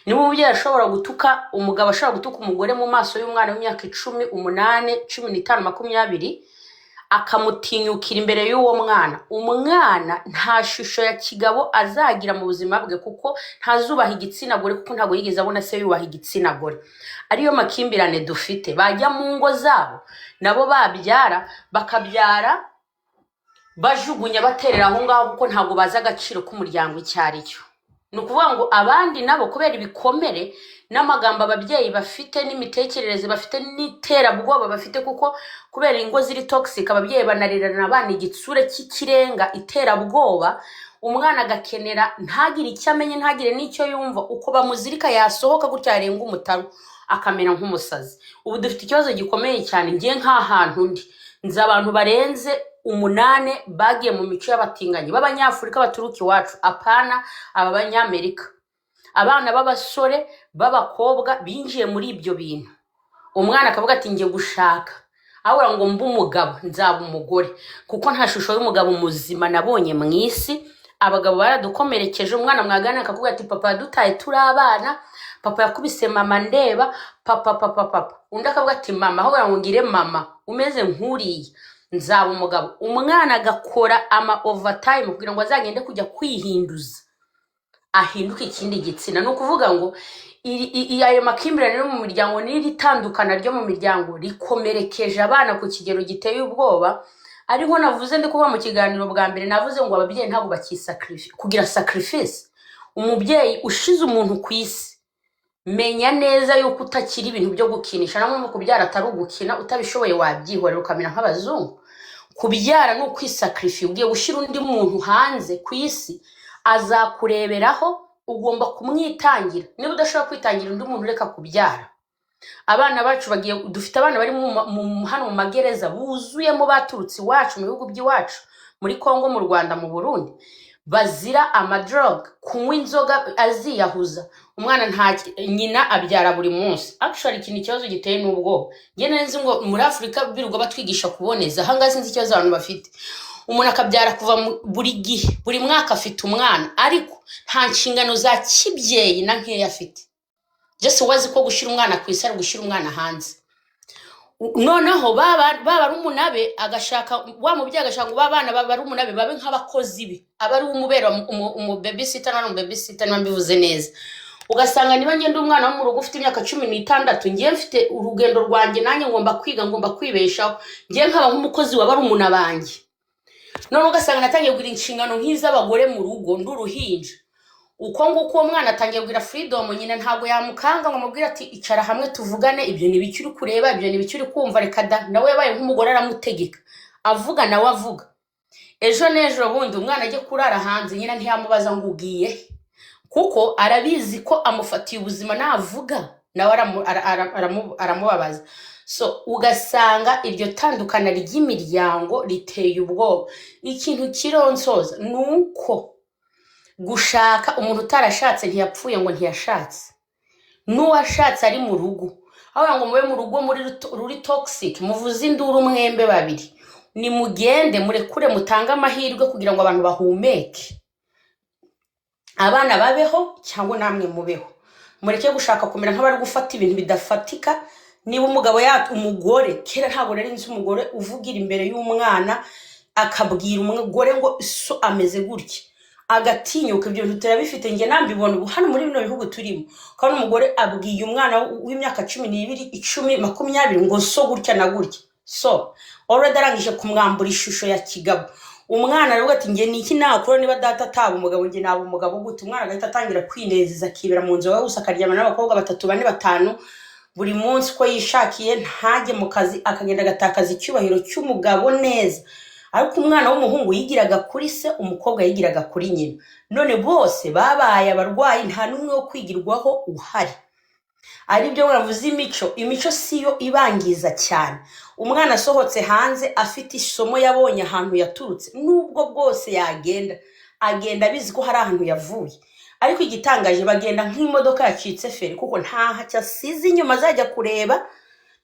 niba umubyeyi ashobora gutuka umugabo ashobora gutuka umugore mu maso y'umwana w'imyaka 10, 8, 15, 20 akamutinyukira imbere y'uwo mwana, umwana nta shusho ya kigabo azagira mu buzima bwe kuko ntazubaha igitsina gore, kuko ntago yigeze abona se yubaha igitsina gore. Ariyo makimbirane dufite, bajya mu ngo zabo nabo babyara bakabyara bajugunya baterera aho ngaho kuko ntago bazi agaciro k'umuryango icyari cyo. Ni ukuvuga ngo abandi nabo kubera ibikomere n'amagambo ababyeyi bafite n'imitekerereze bafite n'iterabwoba bafite, kuko kubera ingo ziri toxic ababyeyi banarerana abana igitsure cy'ikirenga, iterabwoba, umwana agakenera ntagire icyo amenye ntagire n'icyo yumva, uko bamuzirika yasohoka gutya yarenga umutaru akamera nk'umusazi. Ubu dufite ikibazo gikomeye cyane. Ngiye nk'ahantu ndi nzi abantu barenze 8 bagiye mu mico y'abatinganyi b'abanyafurika baturuka iwacu, apana aba banyamerika. Abana b'abasore b'abakobwa binjiye muri ibyo bintu, umwana akavuga ati ngiye gushaka ahura ngo mbe umugabo nzaba umugore, kuko nta shusho y'umugabo muzima nabonye mu isi. Abagabo baradukomerekeje, umwana mwagana akavuga ati papa dutaye turi abana, papa yakubise mama ndeba, papa undi akavuga ati mama ahura ngo ngire mama umeze nkuriye nzaba umugabo. Umwana agakora ama overtime kugira ngo azagende kujya kwihinduza ahinduka ikindi gitsina. No kuvuga ngo ayo makimbirane mu miryango n'iri tandukana ryo mu miryango rikomerekeje abana ku kigero giteye ubwoba. Ariho navuze ndi kuba mu kiganiro bwa mbere, navuze ngo ababyeyi ntago bakisacrifice kugira sacrifice. Umubyeyi ushize umuntu ku isi, menya neza yuko utakiri ibintu byo gukinisha, namwe mu kubyara atari ugukina, utabishoboye wabyihorera ukamera nk'abazungu. Kubyara no kwisacrifice, ugiye gushira undi muntu hanze ku isi azakureberaho, ugomba kumwitangira. Niba udashobora kwitangira undi muntu reka kubyara. Abana bacu dufite abana bari hano mu magereza buzuyemo baturutse iwacu mu bihugu by'iwacu, muri Kongo, mu Rwanda, mu Burundi, bazira amadrug, kunywa inzoga aziyahuza. Umwana nyina abyara buri munsi. Actually ikintu ikibazo giteye n'ubwo nge nzi ngo muri Afrika birirwa batwigisha kuboneza, hanga sinzi ikibazo abantu bafite. Umuntu akabyara kuva buri gihe, buri mwaka afite umwana, ariko nta nshingano za kibyeyi na nkeya afite. Just wazi ko gushira umwana ku isi ari gushira umwana hanze. Noneho baba ari umunabe agashaka wa mubyeyi agashaka ngo babana baba ari umunabe babe nk'abakozi be, abari umubera babysitter na babysitter n'ambivuze neza. Ugasanga niba ngende umwana wo mu rugo ufite imyaka 16, ngiye mfite urugendo rwanjye nanjye ngomba kwiga, ngomba kwibeshaho, ngiye nkaba nk'umukozi wabari umuna banjye. None ugasanga natangiye kugira inshingano nk'iz'abagore mu rugo nduruhinja. Uko nguko uwo mwana atangiye kugira freedom, nyina ntago yamukanga ngo mubwira ati icara hamwe tuvugane, ibyo ni bicuri kureba, ibyo ni bicuri kumva, reka da. Nawe yabaye nk'umugore aramutegeka, avuga nawe avuga. Ejo nejo bundi umwana ajye kurara hanze, nyina ntiyamubaza ngo ugiye, kuko arabizi ko amufatiye ubuzima navuga nawe aramubabaza. So ugasanga iryo tandukana ry'imiryango riteye ubwoba. Ikintu kironsoza nuko gushaka umuntu utarashatse ntiyapfuye ngo ntiyashatse, n'uwashatse ari mu rugo aho ngo mube mu rugo muri toxic, muvuze induru mwembe babiri, ni mugende murekure mutanga amahirwe kugira ngo abantu bahumeke, abana babeho cyangwa namwe mubeho. Mureke gushaka kumera nk'abari gufata ibintu bidafatika. Niba umugabo umugore, kera ntabwo nari nzi umugore uvugira imbere y'umwana akabwira umugore ngo so ameze gutya, agatinyuka. Ibyo bintu turabifite, nge nambibona ubu hano muri bino bihugu turimo, kandi umugore abwiye umwana w'imyaka 12, 10, 20 ngo so gutya na gutya. So already arangije kumwambura ishusho ya kigabo. Umwana aravuga ati nge niki nakora niba data ataba umugabo, nge naba umugabo gute? Umwana agahita atangira kwinezeza, akibera mu nzu gusa, akaryama n'abakobwa 3, 4, 5 buri munsi ko yishakiye, ntajye mu kazi, akagenda agatakaza icyubahiro cy'umugabo neza. Ariko umwana w'umuhungu yigiraga kuri se, umukobwa yigiraga kuri nyina. None bose babaye abarwayi, nta numwe wo kwigirwaho uhari. Ari byo mwavuze imico siyo ibangiza cyane. Umwana asohotse hanze afite isomo yabonye ahantu yaturutse, nubwo bwose agenda bizi ko hari ahantu yavuye. Ariko igitangaje bagenda nk'imodoka yacitse feri, kuko nta cyasize inyuma azajya kureba,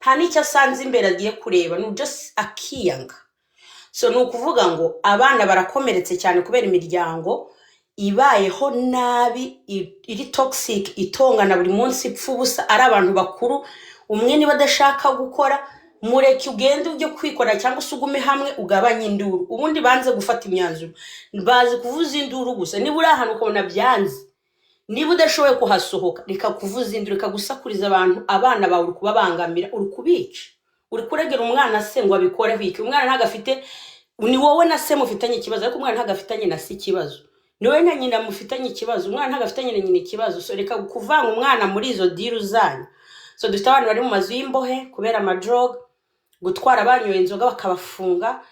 nta n'icyo asanze imbere agiye kureba, no just akiyanga. So nukuvuga ngo abana barakomeretse cyane kubera imiryango ibayeho nabi iri toxic itongana buri munsi ipfa ubusa ari abantu bakuru umwe niba adashaka gukora mureke ugende ujye kwikora cyangwa se ugume hamwe ugabanye induru ubundi banze gufata imyanzuro bazi kuvuza induru gusa niba uri ahantu ukabona byanze niba udashoboye kuhasohoka reka kuvuza induru reka gusakuriza abantu abana bawe uri kubabangamira uri kubica uri kuregera umwana se ngo abikore biki umwana ntago afite ni wowe na se mufitanye ikibazo ariko umwana ntago afitanye na se ikibazo niwe na nyina mufitanye ikibazo umwana ntago afitanye na nyina ikibazo so reka kuvanga umwana muri izo diru zanyu so dufite abantu bari mu mazu y'imbohe kubera amadrog gutwara abanyoye inzoga bakabafunga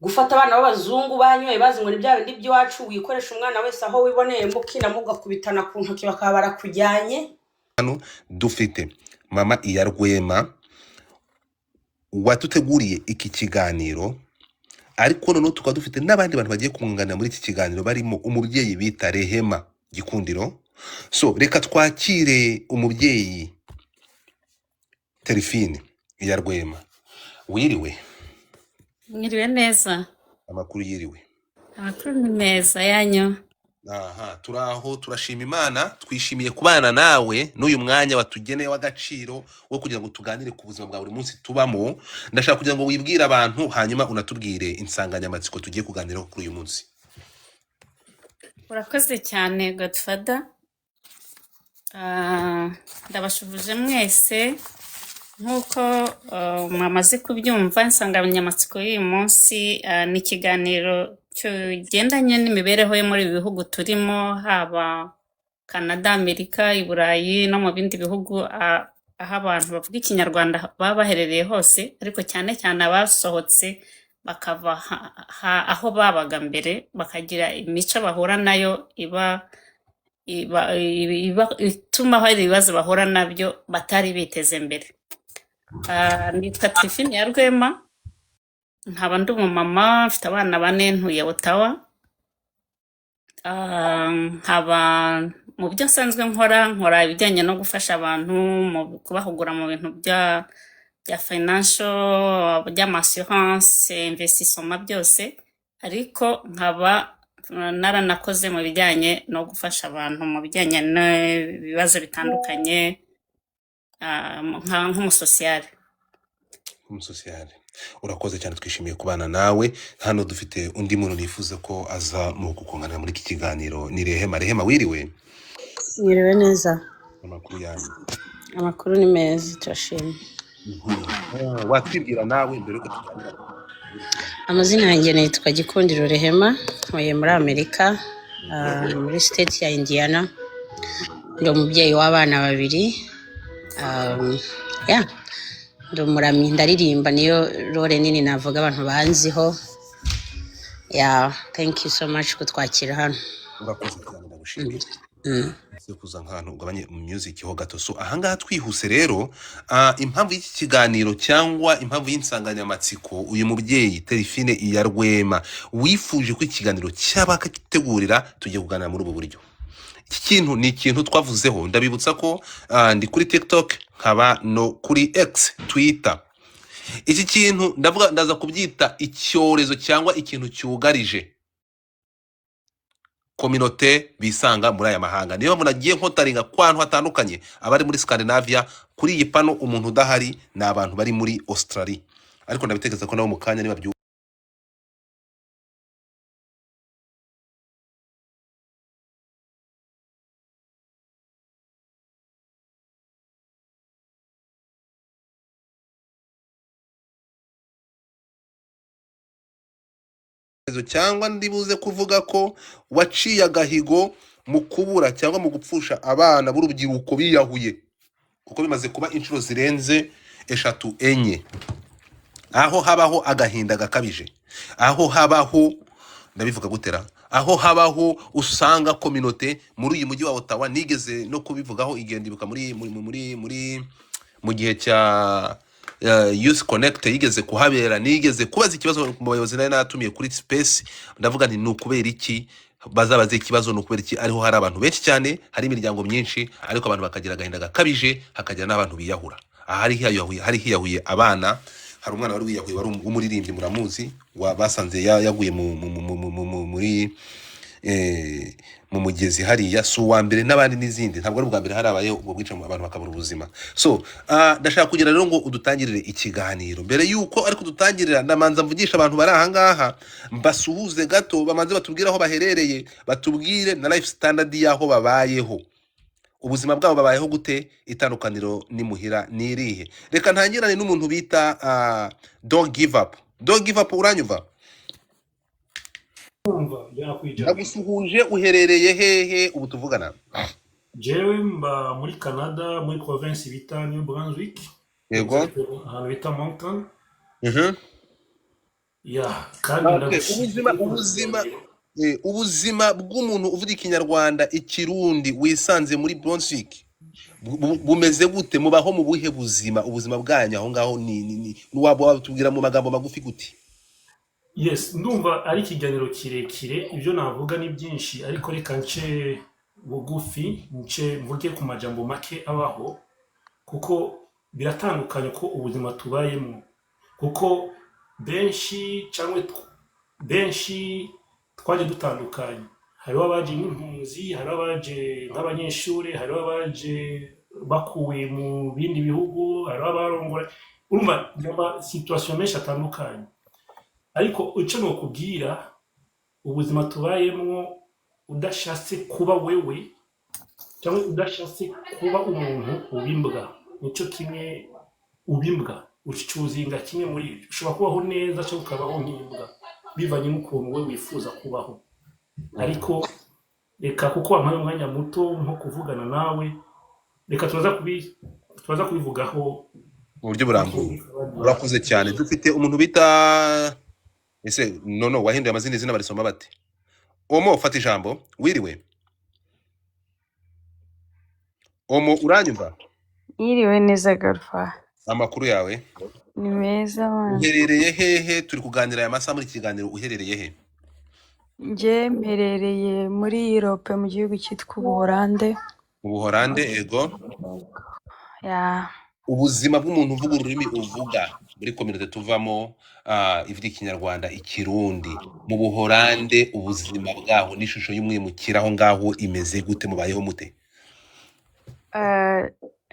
gufata abana b'abazungu banyoye bazi ngo ni bya bindi by'iwacu wikoresha umwana wese aho wiboneye mukina mugakubitana ku ntoki bakaba barakujyanye hano dufite mama Iyarwema watuteguriye iki kiganiro ariko noneho tukaba dufite n'abandi bantu bagiye kunganira muri iki kiganiro barimo umubyeyi bita Rehema Gikundiro so reka twakire umubyeyi Terifine Iyarwema wiriwe Mwiriwe neza. amakuru yiriwe Amakuru ni meza yanyu. aha turaho turashima Imana twishimiye kubana nawe n'uyu mwanya watugeneye w'agaciro wo kugira ngo tuganire ku buzima bwa buri munsi tubamo ndashaka kugira ngo wibwire abantu hanyuma unatubwire insanganyamatsiko tugiye kuganiraho kuri uyu munsi Urakoze cyane Godfather. Ndabashubuje mwese nkuko mwamaze kubyumva insanganyamatsiko y'uyu munsi ni ikiganiro kigendanye n'imibereho yo muri bihugu turimo haba Canada, Amerika, i Burayi no mu bindi bihugu aho abantu bavuga ikinyarwanda baba baherereye hose ariko cyane cyane abasohotse bakava aho babaga mbere bakagira imico bahura nayo ituma hari ibibazo bahura nabyo batari biteze mbere. Nitwa Terifine Iyarwema nkaba ndi umumama mfite abana 4 ntuye Ottawa. Nkaba mu byo nsanzwe nkora ibijyanye no gufasha abantu mu kubahugura mu bintu bya financial by'assurance investissement byose ariko nkaba naranakoze mu bijyanye no gufasha abantu mu bijyanye n'ibibazo bitandukanye nk'umusosiyale. umusosiyale urakoze cyane twishimiye kubana nawe hano dufite undi muntu nifuza ko aza mu kukunganira muri iki kiganiro ni Rehema wiriwe mwiriwe neza amakuru yanyu amakuru ni meza turashimye watwibwira nawe mbere yuko tuganira amazina yanjye nitwa Gikundiro Rehema ntuye muri Amerika muri state ya Indiana ndi umubyeyi w'abana 2 ndi umuramyi ndaririmba niyo role nini navuga abantu banziho thank you so much kutwakira hano urakoze cyane ndagushimiye kuza nk'ahantu ugabanye music ho gato so ahangaha twihuse rero impamvu y'iki kiganiro cyangwa impamvu y'insanganyamatsiko uyu mubyeyi Terifine Iyarwema wifuje ko ikiganiro cy'abakagitegurira tugiye kuganira muri ubu buryo iki kintu ni ikintu twavuzeho ndabibutsa ko ndi kuri TikTok nkaba no kuri X Twitter iki kintu ndaza kubyita icyorezo cyangwa ikintu cyugarije communauté bisanga muri aya mahanga niyo munagiye nkotaringa kwantu hatandukanye abari muri Scandinavia kuri iyi pano umuntu udahari na abantu bari muri Australia ariko ndabitegeza ko nabo mu kanya niba cyangwa ndibuze kuvuga ko waciye agahigo mu kubura cyangwa mu gupfusha abana b'urubyiruko biyahuye kuko bimaze kuba inshuro zirenze 3 enye aho habaho agahinda gakabije aho habaho ndabivuga gutera aho habaho usanga communauté muri uyu mujyi wa Ottawa nigeze no kubivugaho igendibuka muri mu gihe cya Youth Connect yigeze kuhabera nigeze kubaza ikibazo mu bayobozi nari natumiye kuri space ndavuga nti nukubera iki bazabaze ikibazo nukubera iki ariho hari abantu benshi cyane hari imiryango myinshi ariko abantu bakagira agahinda gakabije hakagira n'abantu biyahura hari hiyahuye abana hari umwana wari wiyahuye wari umuririmbyi muramuzi basanze yaguye muri eh, mu mugezi hariya si uwa mbere n'abandi n'izindi ntabwo ari ubwa mbere harabayeho ubwo bwica abantu bakabura ubuzima. So ndashaka kugira rero ngo udutangirire ikiganiro mbere yuko ariko dutangirira ndamanza mvugisha abantu bari ahangaha mbasuhuze gato bamanze batubwire aho baherereye batubwire na life standard y'aho babayeho ubuzima bwabo babayeho gute itandukaniro n'imuhira nirihe. Reka ntangirane n'umuntu bita Don't Give Up. Don't Give Up uranyumva? kumva byakwijana. Ndagusuhuje uherereye hehe ubu tuvugana? Jewe mba muri Canada muri province bita New Brunswick, Yego. ahantu bita Moncton. Mhm. Ya kandi Okay, ndagushimira ubuzima bw'umuntu uvuga ikinyarwanda ikirundi wisanze muri Brunswick bumeze gute mubaho mu buhe buzima ubuzima bwanyu aho ngaho ni wabutubwira mu magambo magufi gute? yes ndumva ari ikiganiro kirekire ibyo navuga ni byinshi ariko reka nce bugufi nce mvuge ku majambo make abaho kuko biratandukanye ko ubuzima tubayemo kuko benshi twaje dutandukanye hariho abaje nk'impunzi hariho abaje nk'abanyeshuri hariho abaje bakuwe mu bindi bihugu hariho abarongora urumva n'ama situation menshi atandukanye ariko icyo nokubwira ubuzima tubayemo udashatse kuba wewe cyangwa udashatse kuba umuntu ubimbwa nicyo kimwe ubimbwa ucuzinga kimwe muri ibyo ushobora kubaho neza cyangwa ukabaho nk'imbwa bivanye n'ukuntu we wifuza kubaho ariko reka kuko wampaye umwanya muto nko kuvugana nawe reka tubaza kubivugaho mu buryo burambuye. Urakoze cyane. Dufite umuntu bita ese no wahinduye amazina izina barisoma bate? Omo fata ijambo wiriwe. Omo uranyumva? Yiriwe neza Garufa. Amakuru yawe? Ni meza man. Uherereye hehe turi kuganira aya masaha muri kiganiro uherereye he? Nje mperereye muri Europe mu gihugu cyitwa Ubuholande. Mu Buholande ego. Ya. Ubuzima bw'umuntu uvuga ururimi uvuga muri community tuvamo ivuga ikinyarwanda ikirundi mu Buholande ubuzima bwaho n'ishusho y'umwimukira aho ngaho imeze gute mubayeho mute?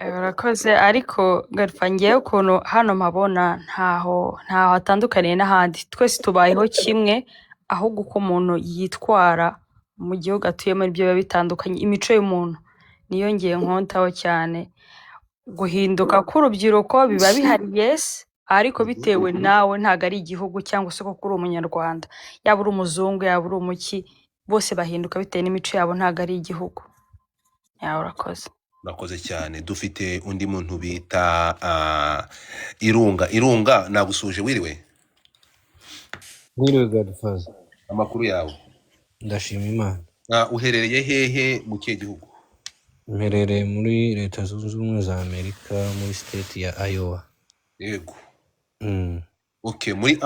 Urakoze ariko Garufa ngewe ukuntu hano mpabona ntaho hatandukaniye n'ahandi twese tubayeho kimwe ahubwo uko umuntu yitwara mu gihugu atuyemo ibyo biba bitandukanye imico y'umuntu niyo ngiye nkontaho cyane guhinduka k'urubyiruko biba bihari yes ariko bitewe nawe ntago ari igihugu cyangwa se ko kuri umunyarwanda yaba uri umuzungu yaba uri umuki bose bahinduka bitewe n'imico yabo ntago ari igihugu. Ya urakoze. Urakoze cyane. Dufite undi muntu bita Irunga nagusuje wiriwe. Mwiriwe Godfather. Amakuru yawe? Ndashima Imana. Uherereye hehe mu kihe gihugu? Mperereye muri Leta Zunze Ubumwe za Amerika muri state ya Iowa. Yego. Mm. Okay, muri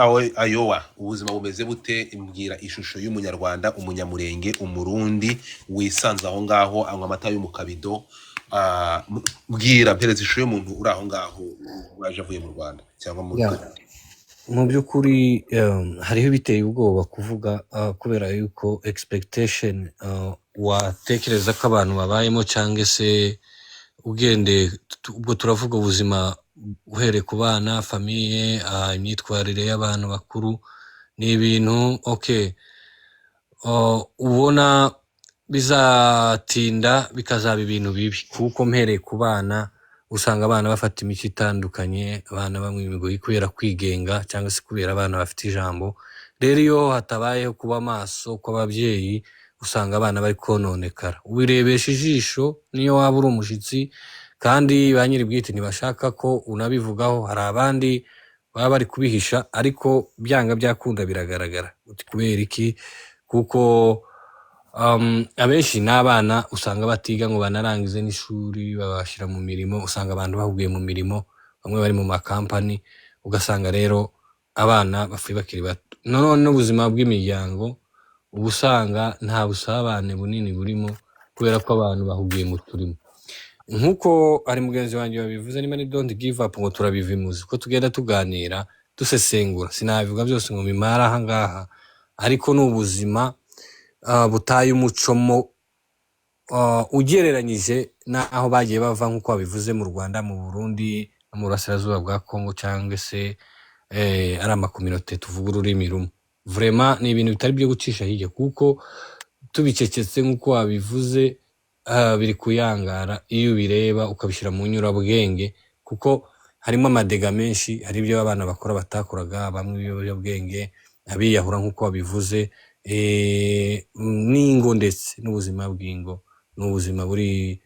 Iowa ubuzima bumeze bute? Imbwira ishusho y'umunyarwanda umunyamurenge umurundi wisanze aho ngaho anywa amata yo mu kabido. Mbwira mpereza ishusho y'umuntu uri aho ngaho waje avuye mu Rwanda cyangwa mu mu by'ukuri hariho biteye ubwoba kuvuga kubera yuko expectation watekereza ko abantu babayemo cyangwa se ugende ubwo turavuga ubuzima uhereye ku bana famiye imyitwarire y'abantu bakuru ni ibintu okay ubona bizatinda bikazaba ibintu bibi kuko mpereye ku bana usanga abana bafata imico itandukanye abana bamwe imigoyi kubera kwigenga cyangwa se kubera abana bafite ijambo rero iyo hatabayeho kuba maso kw'ababyeyi usanga abana bari kononekara ubirebesha ijisho niyo waba uri umushitsi kandi ba nyiri bwite ntibashaka ko unabivugaho hari abandi baba bari kubihisha ariko byanga byakunda biragaragara kubera iki kuko abenshi n'abana usanga batiga ngo banarangize n'ishuri babashira mu mirimo usanga abantu bahugiye mu mirimo bamwe bari mu makampani ugasanga rero abana bafuye bakiri bato none n'ubuzima bw'imiryango ubusanga nta busabane bunini burimo kubera ko abantu bahugiye mu turimo nkuko ari mugenzi wanjye babivuze niba ni don't give up ngo turabivimuza ko tugenda tuganira dusesengura sinabivuga byose ngo bimara aha ngaha ariko n'ubuzima butaye umuco ugereranyije n'aho bagiye bava nk'uko babivuze mu Rwanda, mu Burundi no mu burasirazuba bwa Congo, cyangwa se ari amakominote tuvuga ururimi rumwe. Vraiment ni ibintu bitari byo gucisha hirya, kuko tubicecetse nk'uko wabivuze biri kuyangara iyo ubireba ukabishyira mu nyurabwenge, kuko harimo amadega menshi. Hari ibyo abana bakora batakoraga, bamwe ibiyobyabwenge, abiyahura nk'uko wabivuze, n'ingo ndetse n'ubuzima bw'ingo n'ubuzima buri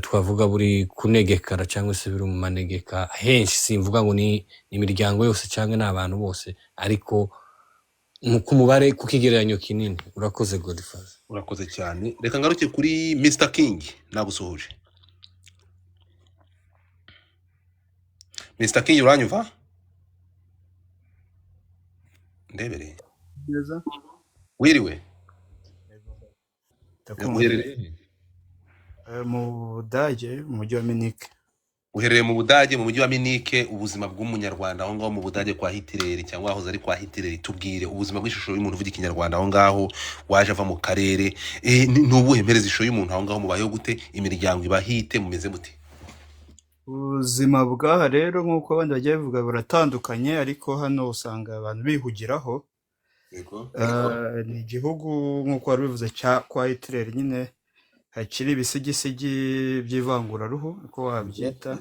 twavuga buri kunegekara cyangwa se biri mu manegeka henshi. Simvuga ngo ni imiryango yose cyangwa ni abantu bose, ariko ku mubare, ku kigereranyo kinini. Urakoze Godfather. urakoze cyane. Reka ngaruke kuri Mr King, nagusuhuje. Mr King, uranyumva? Ndebere. neza Wiriwe? ndakumva. Uherereye Mu Budage mu mujyi wa Munich. uherereye mu Budage mu mujyi wa Munich. Ubuzima bw'umunyarwanda aho ngaho mu Budage kwa Hitler, cyangwa aho zari kwa Hitler, tubwire ubuzima bw'ishusho y'umuntu uvuga ikinyarwanda aho ngaho, waje ava mu karere. N'ubuhe mpereza ishusho y'umuntu aho ngaho, mubayeho gute? Imiryango ibahite, mumeze mute? Ubuzima bw'aha rero nk'uko abandi bagiye bavuga buratandukanye, ariko hano usanga abantu bihugiraho. Yego. Ni igihugu nk'uko wari bivuze kwa Hitler, nyine hakiri ibisigisigi by'ivanguraruhu uko wabyita.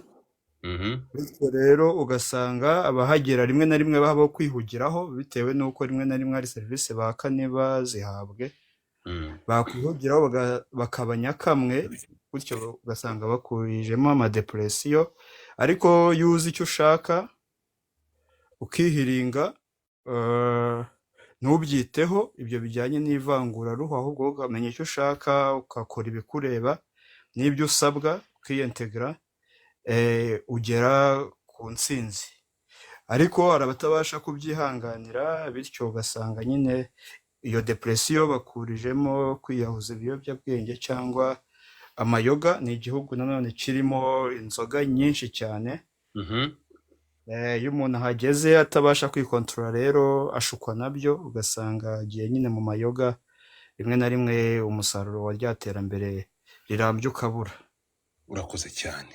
Bityo rero ugasanga abahagera rimwe na rimwe baba kwihugiraho, bitewe n'uko rimwe na rimwe hari serivisi baka ntibazihabwe, bakwihugiraho bakaba nyakamwe, gutyo ugasanga bakurijemo amadepresiyo. Ariko iyo uzi icyo ushaka ukihiringa, ntubyiteho ibyo bijyanye n'ivanguraruhu, ahubwo ukamenya icyo ushaka, ugakora ibikureba n'ibyo usabwa, ukiyentegara, ugera ku ntsinzi. Ariko hari abatabasha kubyihanganira, bityo ugasanga nyine iyo depresiyo bakurijemo kwiyahuza ibiyobyabwenge cyangwa amayoga. Ni igihugu nanone kirimo inzoga nyinshi cyane. Iyo umuntu ahageze atabasha kwikontorora rero ashukwa nabyo, ugasanga agiye nyine mu mayoga, rimwe na rimwe umusaruro wa rya terambere rirambye ukabura. Urakoze cyane.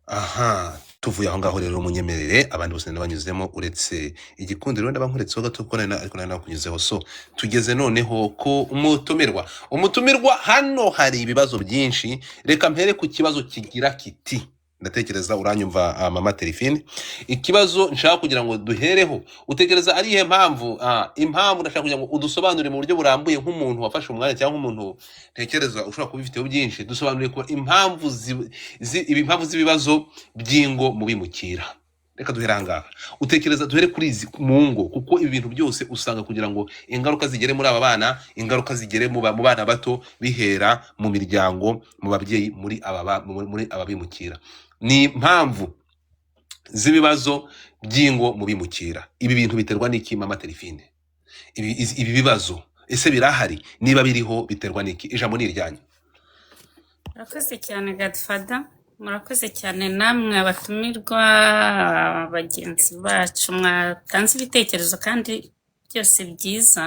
Aha, tuvuye aho ngaho rero munyemerere, abandi bose nabanyuzemo uretse igikundiro wenda bankuretseho gato, kuko ariko nakunyuzeho. So tugeze noneho ko umutumirwa hano hari ibibazo byinshi. Reka mpere ku kibazo kigira kiti, ndatekereza uranyumva mama Terifine. Ikibazo nshaka kugira ngo duhereho, utekereza ari ihe mpamvu? Impamvu ndashaka kugira ngo udusobanurire mu buryo burambuye, nk'umuntu wafashe umwanya cyangwa nk'umuntu tekereza ushobora kuba bifiteho byinshi. Dusobanurire ko impamvu z'ibibazo by'ingo mu bimukira. Reka duhere ahangaha. Utekereza duhere kuri izi mu ngo, kuko ibi bintu byose usanga kugira ngo ingaruka zigere muri aba bana, ingaruka zigere mu bana bato, bihera mu miryango, mu babyeyi, muri aba bimukira. Ni impamvu z'ibibazo by'ingo mu bimukira. Ibi bintu biterwa n'iki mama Terifine? Ibi bibazo ese birahari? Niba biriho biterwa n'iki? Ijambo ni iryanyu. Murakoze cyane Godfather, murakoze cyane namwe abatumirwa, bagenzi bacu, mwatanze ibitekerezo kandi byose byiza.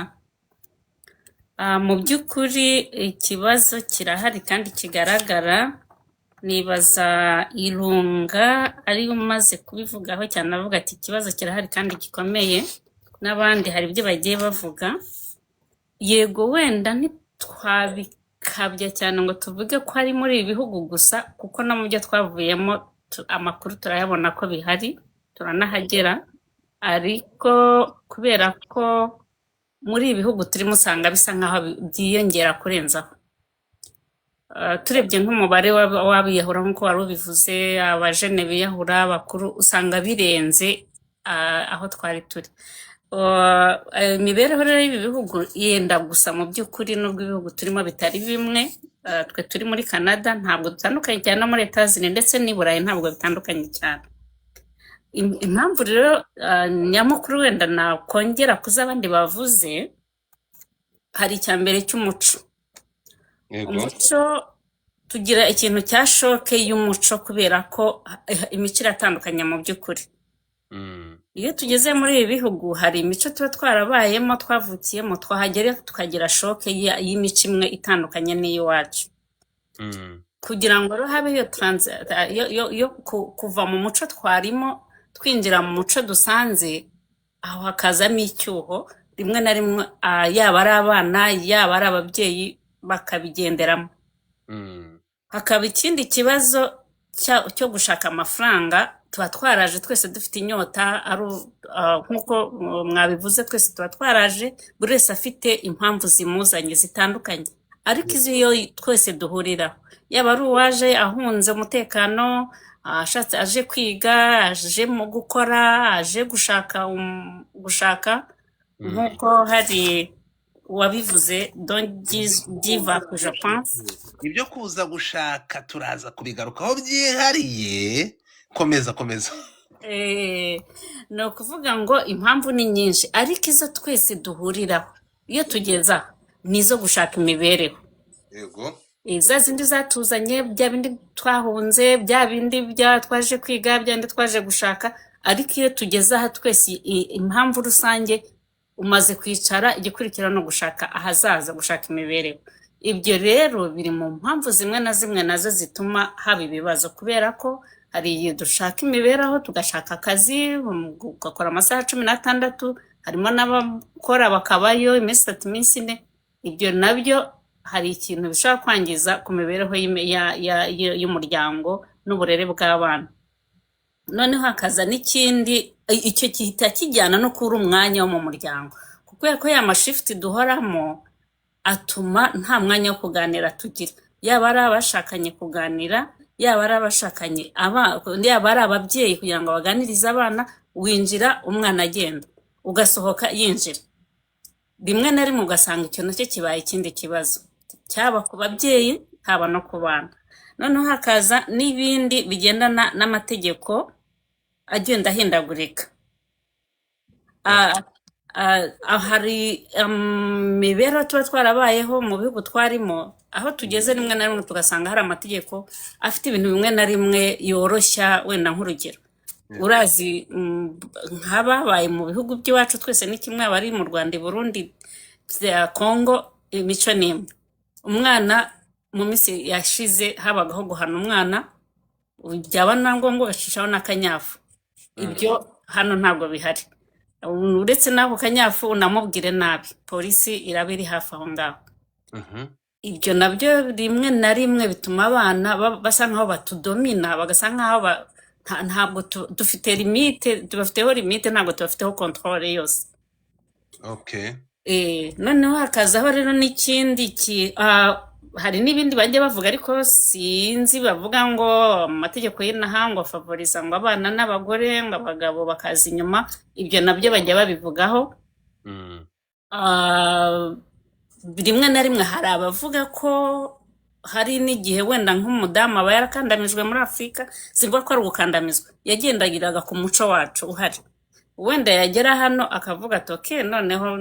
Mu by'ukuri ikibazo kirahari kandi kigaragara. Nibaza Irunga ari umaze kubivugaho cyane, avuga ati ikibazo kirahari kandi gikomeye, n'abandi hari ibyo bagiye bavuga. Yego, wenda ntitwabikabya cyane ngo tuvuge ko ari muri ibi bihugu gusa, kuko no mu byo twavuyemo amakuru turayabona ko bihari, turanahagera. Ariko kubera ko muri ibi bihugu turimo usanga bisa nkaho byiyongera kurenzaho. Turebye nk'umubare w'abiyahura nk'uko wari ubivuze, abajene biyahura bakuru, usanga birenze aho twari turi. Imibereho rero y'ibi bihugu yenda gusa mu by'ukuri, n'ubwo ibihugu turimo bitari bimwe. Twe turi muri Canada ntabwo dutandukanye cyane, no muri Etazini ndetse n'i Burayi ntabwo bitandukanye cyane. Impamvu rero nyamukuru wenda nakongera kuza abandi bavuze, hari icyambere cy'umuco. Umuco, tugira ikintu cya shoke y'umuco kubera ko imico iratandukanye mu by'ukuri. iyo tugeze muri ibi bihugu hari imico tuba twarabayemo twavukiyemo twahagera tukagira shoke y'imico imwe itandukanye n'iy'iwacu Mm. kugira ngo rero habe iyo kuva mu muco twarimo twinjira mu muco dusanze aho hakazamo icyuho rimwe na rimwe yaba ari abana yaba ari ababyeyi bakabigenderamo Mm. hakaba ikindi kibazo cyo gushaka amafaranga tuba twaraje twese dufite inyota nk'uko mwabivuze twese tuba twaraje buri wese afite impamvu zimuzanye zitandukanye ariko iyo twese duhuriraho yaba ari uwaje ahunze umutekano ashatse aje kwiga aje mu gukora aje gushaka nk'uko hari wabivuze don't give up je pense Ibyo kuza gushaka turaza kubigarukaho byihariye. Komeza. ni ukuvuga ngo impamvu ni nyinshi ariko izo twese duhuriraho iyo tugeze aho ni izo gushaka imibereho Yego. za zindi zatuzanye bya bindi twahunze bya bindi twaje kwiga bya bindi twaje gushaka ariko iyo tugeze aha twese impamvu rusange umaze kwicara igikurikira no gushaka ahazaza gushaka imibereho ibyo rero biri mu mpamvu zimwe na zimwe nazo zituma haba ibibazo kubera ko hari igihe dushaka imibereho tugashaka akazi ugakora amasaha 16 harimo n'abakora bakabayo iminsi 3 iminsi 4 ibyo nabyo hari ikintu bishobora kwangiza ku mibereho y'umuryango n'uburere bw'abana noneho hakaza n'ikindi icyo gihita kijyana no kuri umwanya wo mu muryango kuko ko ya mashifti duhoramo atuma nta mwanya wo kuganira tugira yaba ari abashakanye kuganira yaba ari abashakanye yaba ari ababyeyi kugira ngo baganirize abana winjira umwana agenda ugasohoka yinjira rimwe na rimwe ugasanga ikintu cyo kibaye ikindi kibazo cyaba ku babyeyi haba no ku bana noneho hakaza n'ibindi bigendana n'amategeko agenda ahindagurika hari imibereho tuba twarabayeho mu bihugu twarimo aho tugeze rimwe na rimwe tugasanga hari amategeko afite ibintu bimwe na rimwe yoroshya wenda nk'urugero urazi nk'ababaye mu bihugu by'iwacu twese ni kimwe abari mu Rwanda i Burundi bya Congo imico n'imwe umwana mu minsi yashize habagaho guhana umwana byaba na ngombwa ugacishaho n'akanyafu ibyo hano ntabwo bihari uretse n'ako kanyafu unamubwire nabi polisi iraba iri hafi aho ngaho ibyo nabyo rimwe na rimwe bituma abana basa nk'aho batudomina bagasa nk'aho ntabwo dufite limite tubafiteho limite ntabwo tubafiteho controle yose Okay. noneho hakazaho rero n'ikindi hari n'ibindi bajya bavuga ariko sinzi bavuga ngo amategeko y'inaha ngo favoriza ngo abana n'abagore ngo abagabo bakaza inyuma ibyo nabyo bajya babivugaho Mm. rimwe na rimwe hari abavuga ko hari n'igihe wenda nk'umudamu aba yarakandamijwe muri Afurika sivuga ko ari ugukandamizwa yagendagiraga ku muco wacu uhari wenda yagera hano akavuga ati okay noneho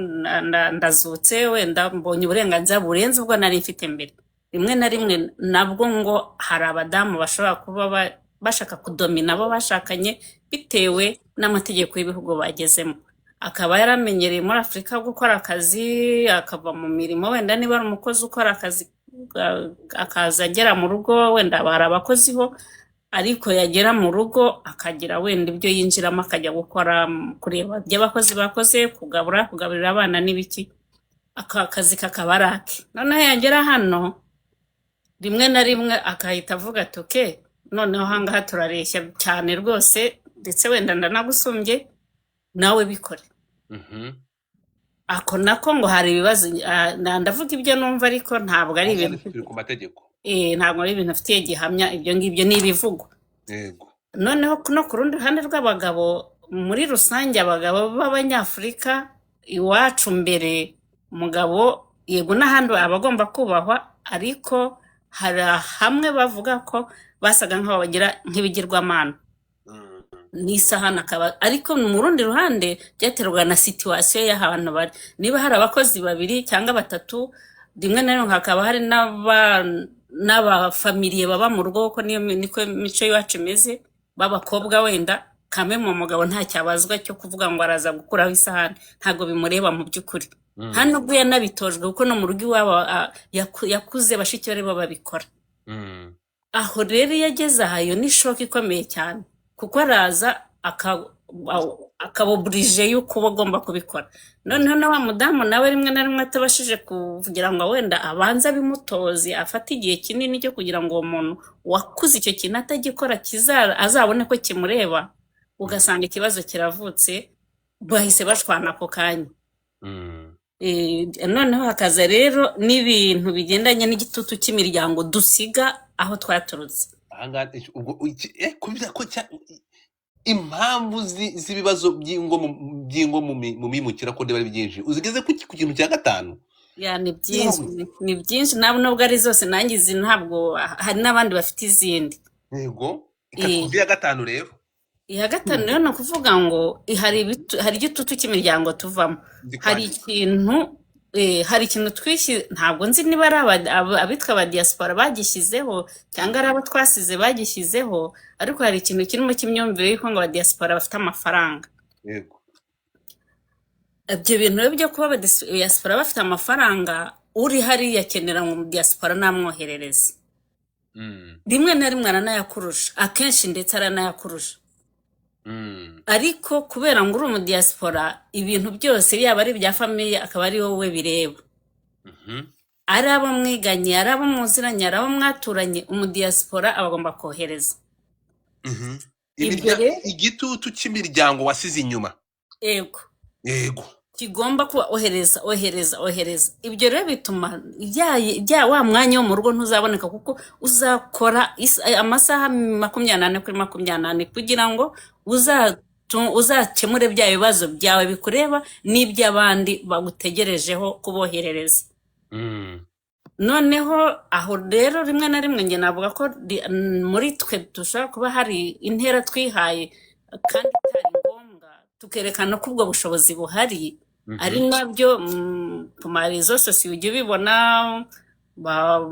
ndazutse wenda mbonye uburenganzira burenze ubwo nari mfite mbere rimwe na rimwe nabwo ngo hari abadamu bashobora kuba bashaka kudomina abo bashakanye bitewe n'amategeko y'ibihugu bagezemo akaba yaramenyereye muri Afurika gukora akazi akava mu mirimo wenda niba ari umukozi ukora akazi akaza agera mu rugo wenda hari abakozi ho ariko yagera mu rugo akagira wenda ibyo yinjiramo akajya gukora kureba ibyo abakozi bakoze kugaburira abana n'ibiki akazi kakaba arake noneho yagera hano rimwe na rimwe akahita avuga ati okay noneho ahangaha turareshya cyane rwose ndetse wenda ndanagusumbye nawe bikore ako nako ngo hari ibibazo ndavuga ibyo numva ariko ntabwo ari ibintu Turi ku mategeko. ntabwo ari ibintu afitiye gihamya ibyo ngibyo ni ibivugwa Yego. noneho no ku rundi ruhande rw'abagabo muri rusange abagabo b'abanyafurika iwacu mbere umugabo yego n'ahandi aba agomba kubahwa ariko hari hamwe bavuga ko basaga nk'aho bagira nk'ibigirwamana n'isahani akaba ariko mu rundi ruhande byaterwa na situwasiyo y'ahantu bari niba hari abakozi babiri cyangwa batatu rimwe na rimwe hakaba hari n'abafamiliye baba mu rugo kuko niko imico y'iwacu imeze b'abakobwa wenda kame mu mugabo nta cyabazwa cyo kuvuga ngo araza gukuraho isahani ntabwo bimureba mu by'ukuri nta Mm. nubwo yanabitojwe kuko no mu rugo iwabo yakuze bashiki be bo babikora Mm. aho rero iyo ageze aha iyo ni shock ikomeye cyane kuko araza akaboburije yuko uba agomba kubikora noneho na wa mudamu nawe rimwe na rimwe atabashije kugira ngo wenda abanze abimutoze afate igihe kinini cyo kugira ngo uwo muntu wakuze icyo kintu atagikora azabone ko kimureba ugasanga ikibazo kiravutse bahise bashwana ako kanya Mm. noneho hakaza rero n'ibintu bigendanye n'igitutu cy'imiryango dusiga aho twaturutse Ahangaha ubwo kubera ko impamvu z'ibibazo by'ingo mu mimukira ko ndeba ari byinshi uzigeze ku kintu cya gatanu ya ni byinshi ni byinshi nubwo ari zose nanjye izi ntabwo hari n'abandi bafite izindi yego ikatubwira ya gatanu rero iya gatanu rero ni ukuvuga ngo hari igitutu cy'imiryango tuvamo hari ikintu twishyize ntabwo nzi niba ari abitwa aba diaspora bagishyizeho cyangwa ari abo twasize bagishyizeho ariko hari ikintu kirimo cy'imyumvire y'uko ngo aba diaspora bafite amafaranga yego ibyo bintu rero byo kuba aba diaspora bafite amafaranga uri hariya akenera ngo diaspora namwoherereze rimwe na rimwe aranayakurusha akenshi ndetse aranayakurusha ariko kubera ngo uri umudiaspora ibintu byose yaba ari ibya famiye akaba ari wowe bireba ari abo mwiganye ari abo muziranye ari abo mwaturanye umudiaspora aba agomba kohereza igitutu cy'imiryango wasize inyuma yego kigomba kuba ohereza ibyo rero bituma wa mwanya wo mu rugo ntuzaboneka kuko uzakora amasaha 24 kuri 24 kugira ngo uzakemure bya bibazo byawe bikureba n'iby'abandi bagutegerejeho kuboherereza noneho aho rero rimwe na rimwe nge navuga ko muri twe dushobora kuba hari intera twihaye kandi itari ngombwa tukerekana ko ubwo bushobozi buhari ari nabyo ku marezo sosiyo ujya ubibona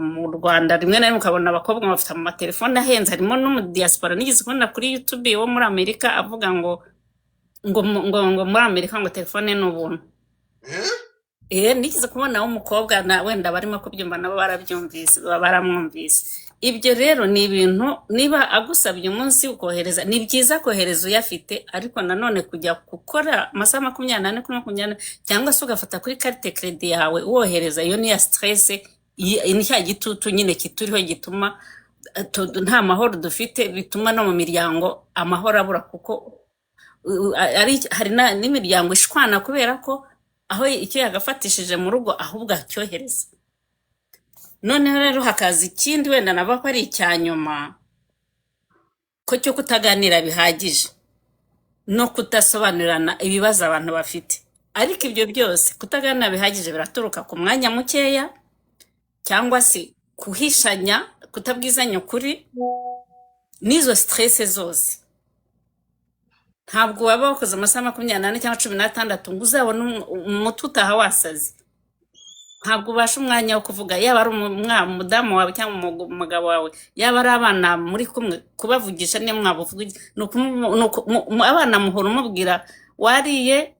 mu Rwanda rimwe na rimwe ukabona abakobwa bafite amatelefone ahenze harimo n'umudiaspora nigeze kubona kuri YouTube wo muri Amerika avuga ngo muri Amerika ngo telefone ni ubuntu nigeze kubona umukobwa wenda barimo kubyumva nabo barabyumvise baramwumvise ibyo rero ni ibintu niba agusabye umunsi ukohereza ni byiza kohereza uyafite ariko nanone kujya gukora amasaha 24 kuri 24 cyangwa se ugafata kuri carte credit yawe uwohereza iyo ni ya stress ni cya gitutu nyine kituriho gituma nta mahoro dufite bituma no mu miryango amahoro abura kuko hari n'imiryango ishwana kubera ko aho icyo yagafatishije mu rugo ahubwo acyohereza noneho rero hakaza ikindi wenda naba ko ari icyanyuma ko cyo kutaganira bihagije no kudasobanurirana ibibazo abantu bafite ariko ibyo byose kutaganira bihagije biraturuka ku mwanya mukeya cyangwa se kuhishanya kutabwizanya ukuri n'izo stress zose ntabwo waba wakoze amasaha 24 cyangwa 16 ngo uzabone umuti utaha wasaze ntabwo ubasha umwanya wo kuvuga yaba ari umudamu wawe cyangwa umugabo wawe yaba ari abana muri kumwe kubavugisha niyo mwabuvuga abana muhora umubwira wariye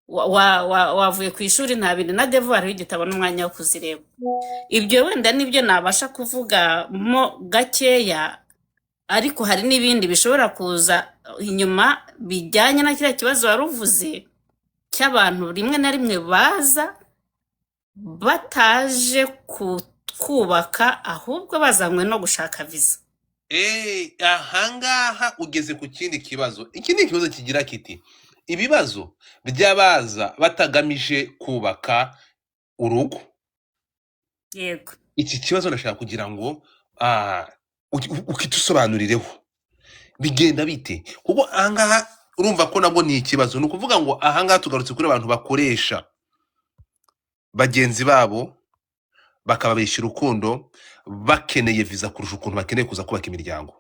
wavuye ku ishuri nta bintu na devoir w'igitabo n'umwanya wo kuzireba ibyo wenda nibyo nabasha kuvuga mo gakeya ariko hari n'ibindi bishobora kuza inyuma bijyanye na kiriya kibazo waruvuze cy'abantu rimwe na rimwe baza bataje kubaka ahubwo bazanywe no gushaka visa ahangaha ugeze ku kindi kibazo ikindi kibazo kigira kiti ibibazo by'abaza batagamije kubaka urugo yego iki kibazo ndashaka kugira ngo ukitusobanurireho bigenda bite kuko ahangaha urumva ko nabwo ni ikibazo ni ukuvuga ngo ahangaha tugarutse kuri abantu bakoresha bagenzi babo bakababeshya urukundo bakeneye visa kurusha ukuntu bakeneye kuza kubaka imiryango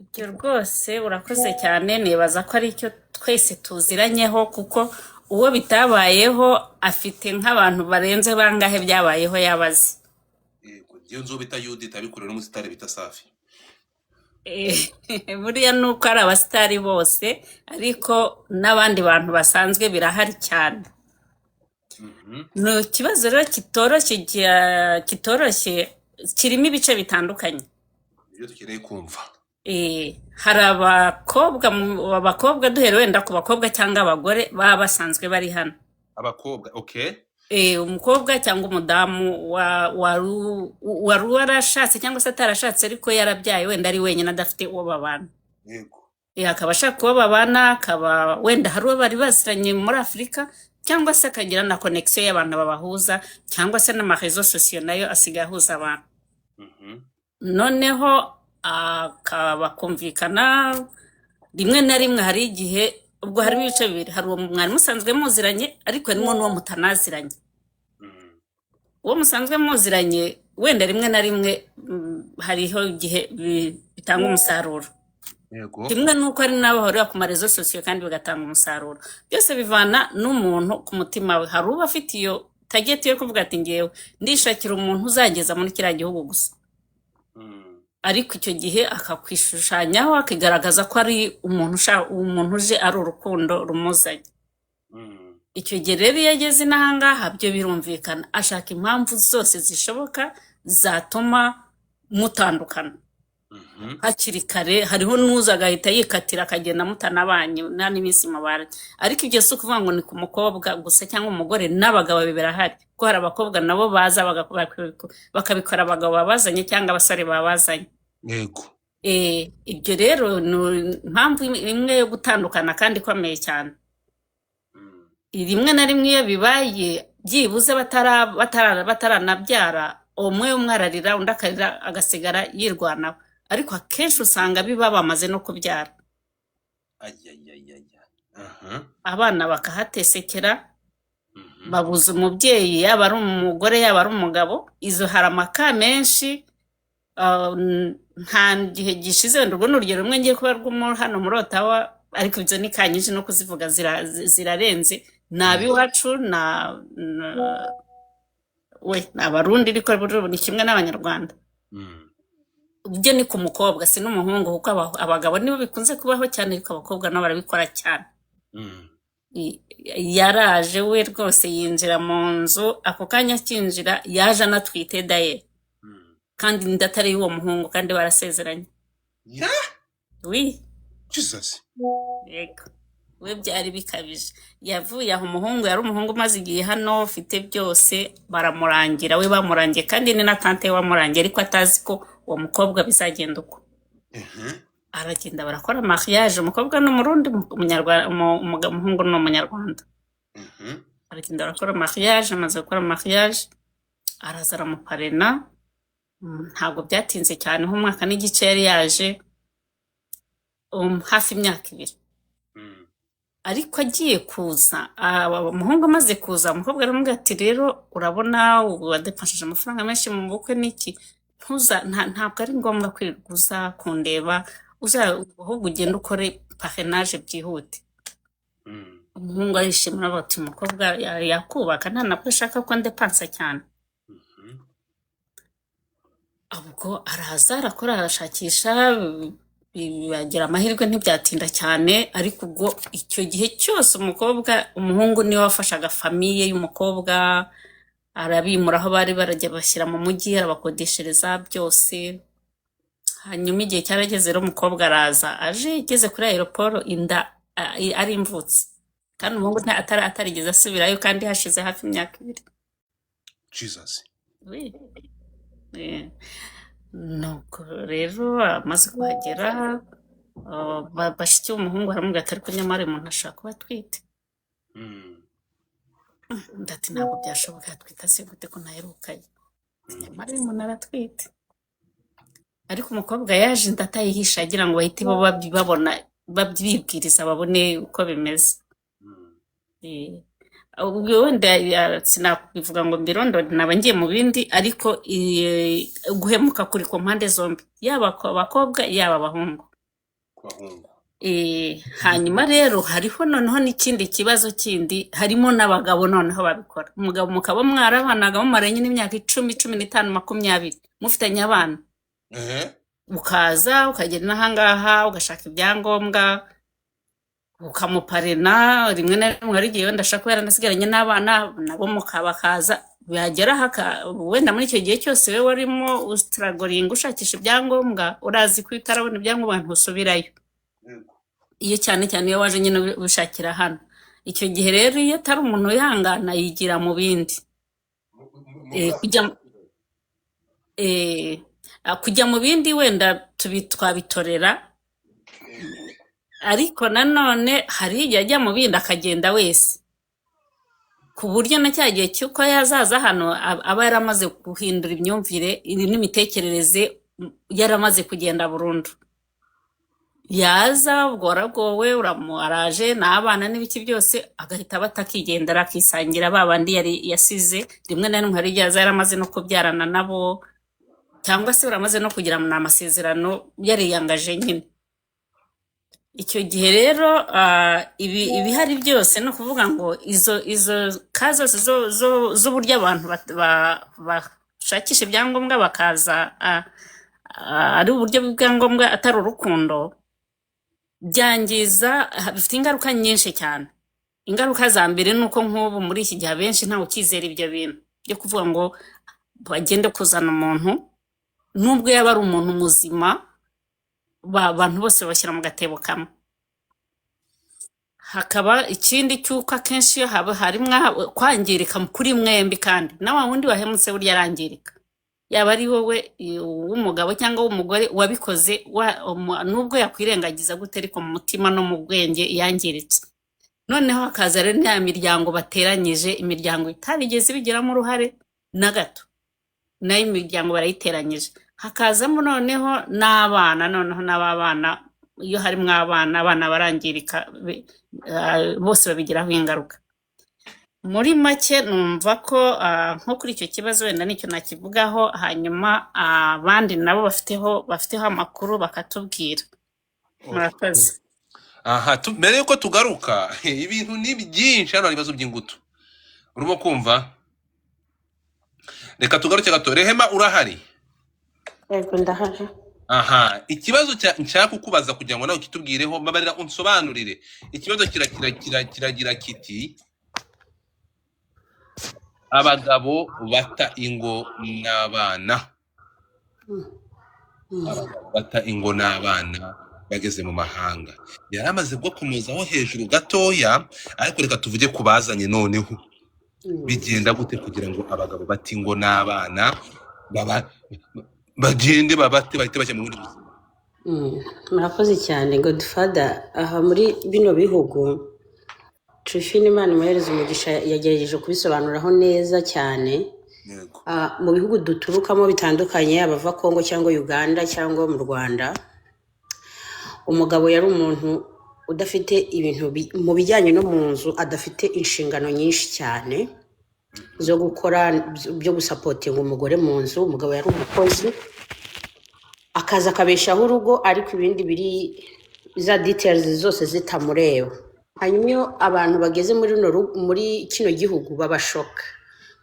ibyo rwose urakoze cyane nibaza ko ari cyo twese tuziranyeho kuko uwo bitabayeho afite nk'abantu barenze bangahe byabayeho yabazi yego nzo bita Yudita abikorera n'umusitari bita Safi buriya ni uko ari abasitari bose ariko n'abandi bantu basanzwe birahari cyane. Mhm. ni ikibazo rero kitoroshye kirimo ibice bitandukanye. Ibyo dukeneye kumva. Hari abakobwa duhere wenda ku bakobwa cyangwa abagore baba basanzwe bari hano. Abakobwa, okay. Umukobwa cyangwa umudamu wari warashatse cyangwa se atarashatse ariko yarabyaye wenda ari wenyine adafite uwo babana. Yego. Akaba ashaka uwo babana, akaba wenda hari uwo bari baziranye muri Afurika cyangwa se akagira na connection y'abantu babahuza cyangwa se n'amarezo sosiyo nayo asigaye ahuza abantu. Mhm. Noneho bakumvikana rimwe na rimwe. Hari igihe ubwo harimo ibice bibiri, hari uwo mwari musanzwe muziranye ariko harimo n'uwo mutanaziranye. Mhm. Uwo musanzwe muziranye wenda rimwe na rimwe hariho igihe bitanga umusaruro. Yego. Kimwe nuko ari nabo bahurira ku marezo sosiyo kandi bigatanga umusaruro. Byose bivana n'umuntu ku mutima we. Hari uba afite iyo target yo kuvuga ati ngewe ndishakira umuntu uzageza muri kiriya gihugu gusa. Mhm. Ariko icyo gihe akakwishushanyaho akigaragaza ko ari umuntu uje ari urukundo rumuzanye. Mhm. Icyo gihe rero iyo ageze n'ahangaha byo birumvikana, ashaka impamvu zose zishoboka zatuma mutandukana Mhm. hakiri kare. Hariho n'uza agahita yikatira akagenda mutanabanye nta n'iminsi mubara. Ariko ibyo si ukuvuga ngo ni ku mukobwa gusa cyangwa umugore, n'abagabo birahari ko hari abakobwa nabo baza bakabikora abagabo babazanye cyangwa abasore babazanye. Yego. Ibyo rero ni impamvu imwe yo gutandukana kandi ikomeye cyane. Mhm. Rimwe na rimwe iyo bibaye byibuze bataranabyara, umwe ararira undi akarira agasigara yirwanaho, ariko akenshi usanga biba bamaze no kubyara. Ayayayaya. Aha. Abana bakahatesekera, Mhm. babuza umubyeyi, yaba ari umugore yaba ari umugabo. Izo hari amaka menshi. Nta gihe gishize wenda urwo ni urugero rumwe ngiye kuba hano muri Ottawa, ariko ibyo ni kanyinshi no kuzivuga zirarenze. Ni ab'iwacu ni abarundi ariko ni kimwe n'abanyarwanda. Mhm. Ibyo ni ku mukobwa si n'umuhungu, kuko abagabo nibo bikunze kubaho cyane ariko abakobwa nabo barabikora cyane. Mhm. Yaraje we rwose yinjira mu nzu, ako kanya akinjira yaje anatwite daye, Mhm. kandi inda atari y'uwo muhungu kandi barasezeranye. Yeah. wi Jesus. yego, we byari bikabije. Yavuye aho, umuhungu yari umuhungu umaze igihe hano ufite byose, baramurangira, we bamurangiye kandi ni na tante we wamurangiye, ariko atazi ko uwo mukobwa bizagenda uko. Mhm. Aragenda barakora mariage, umukobwa ni umurundi, umuhungu ni umunyarwanda. Mhm. Aragenda barakora mariage, amaze gukora mariage araza aramuparena. Ntabwo byatinze cyane, nk'umwaka n'igice yari yaje, hafi imyaka 2. Mhm. Ariko agiye kuza, umuhungu amaze kuza, umukobwa aramubwira ati rero urabona ubu wadepashije amafaranga menshi mu bukwe n'iki, ntabwo ari ngombwa kwirirwa uza kundeba, ahubwo ugenda ukore parrainage byihute. Mhm. Umuhungu arishimira ati umukobwa yakubaka, nta nabwo ashaka ko ndepansa cyane. Mhm. Ubwo araza arakora, arashakisha, bagira amahirwe ntibyatinda cyane. Ariko ubwo icyo gihe cyose umuhungu niwe wafashaga famiye y'umukobwa, arabimura aho bari barajya bashyira mu mujyi, arabakodeshereza byose. Hanyuma igihe cyarageze rero umukobwa araza, aje igeze kuri aeroport inda ari imvutse, kandi umuhungu atarigeze asubirayo kandi hashize hafi imyaka 2. Jesus. Oui. Nuko rero amaze kuhagera, bashiki umuhungu baramubwira ati ariko nyamara uyu muntu ashobora kuba atwite. Mhm. Ndati ntabwo byashoboka, atwita se gute ko ntaherukaye. Nyamara uyu muntu aratwite. Ariko umukobwa yaje inda atayihisha agira ngo bahite babona, babyibwiriza babone uko bimeze. Mhm. Ubwo wenda sinakubivuga ngo mbirondore, naba ngiye mu bindi, ariko guhemuka kuri ku mpande zombi, yaba abakobwa yaba abahungu. Ku bahungu. Hanyuma rero hariho noneho n'ikindi kibazo kindi, harimo n'abagabo noneho babikora. Umugabo mukaba mwarabanaga mumaranye n'imyaka 10, 15, 20 mufitanye abana, Eh. ukaza ukagera n'ahangaha ugashaka ibyangombwa ukamuparena, rimwe na rimwe hari igihe wenda ashaka kuba yaranasigaranye n'abana nabo bakaza byagera wenda muri icyo gihe cyose we warimo usitaragoringa ushakisha ibyangombwa, urazi ko utarabona ibyangombwa ntusubirayo, iyo cyane cyane iyo waje nyine ubishakira hano. Icyo gihe rero iyo atari umuntu wihangana yigira mu bindi. Kujya mu bindi wenda twabitorera, ariko nanone hari igihe ajya mu bindi akagenda wese, ku buryo na cya gihe cy'uko yazaza hano aba yaramaze guhindura imyumvire n'imitekerereze, yaramaze kugenda burundu. Yaza ubwo waragowe araje n'abana n'ibiki byose, agahita batakigendera akisangira ba bandi yari yasize. Rimwe na rimwe hari igihe aza yaramaze no kubyarana nabo, cyangwa se uramaze no kugira amasezerano yariyangaje nyine. Icyo gihe rero ibihari byose ni ukuvuga ngo izo kazi zose z'uburyo abantu bashakisha ibyangombwa bakaza ari uburyo bw'ibyangombwa atari urukundo, byangiza, bifite ingaruka nyinshi cyane. Ingaruka za mbere ni uko nk'ubu muri iki gihe abenshi ntawe ukizera ibyo bintu byo kuvuga ngo bagende kuzana umuntu, nubwo yaba ari umuntu muzima, abantu bose bashyira mu gatebo kamwe. Hakaba ikindi cy'uko akenshi harimo kwangirika kuri mwembi, kandi na wa wundi wahemutse burya arangirika, yaba ari wowe w'umugabo cyangwa w'umugore wabikoze, nubwo yakwirengagiza gute ariko mu mutima no mu bwenge yangiritse. Noneho hakaza rero ya miryango bateranyije, imiryango itarigeze bigiramo uruhare na gato, nayo imiryango barayiteranyije. Hakazamo noneho n'abana, iyo harimo abana barangirika, bose babigiraho ingaruka. Muri make numva ko nko kuri icyo kibazo wenda nicyo nakivugaho, hanyuma abandi nabo bafiteho amakuru bakatubwira. Murakoze. Mbere yuko tugaruka, ibintu ni byinshi hano, ibibazo by'ingutu urimo kumva. Reka tugaruke gato. Rehema, urahari? Yego ndahari. Ikibazo nshaka kukubaza kugira ngo nawe kitubwireho, mbabarira unsobanurire. Ikibazo kiragira kiti: abagabo bata ingo n'abana. Abagabo bata ingo n'abana bageze mu mahanga. Yaramaze bwo kumuzaho hejuru gatoya, ariko reka tuvuge kubazanye noneho. Bigenda gute kugira ngo abagabo bata ingo n'abana bagende bahite bajya mu bundi buzima? Murakoze cyane Godfather. Aha muri bino bihugu Trifine Imana imuhereza umugisha yagerageje kubisobanuraho neza cyane. Mu bihugu duturukamo bitandukanye, abava Kongo cyangwa Uganda cyangwa mu Rwanda, umugabo yari umuntu udafite ibintu mu bijyanye no mu nzu, adafite inshingano nyinshi cyane zo gukora byo gusapotinga umugore mu nzu. Umugabo yari umukozi, akaza akabeshaho urugo, ariko ibindi biri za details zose zitamureba. Hanyuma iyo abantu bageze muri kino gihugu babashoka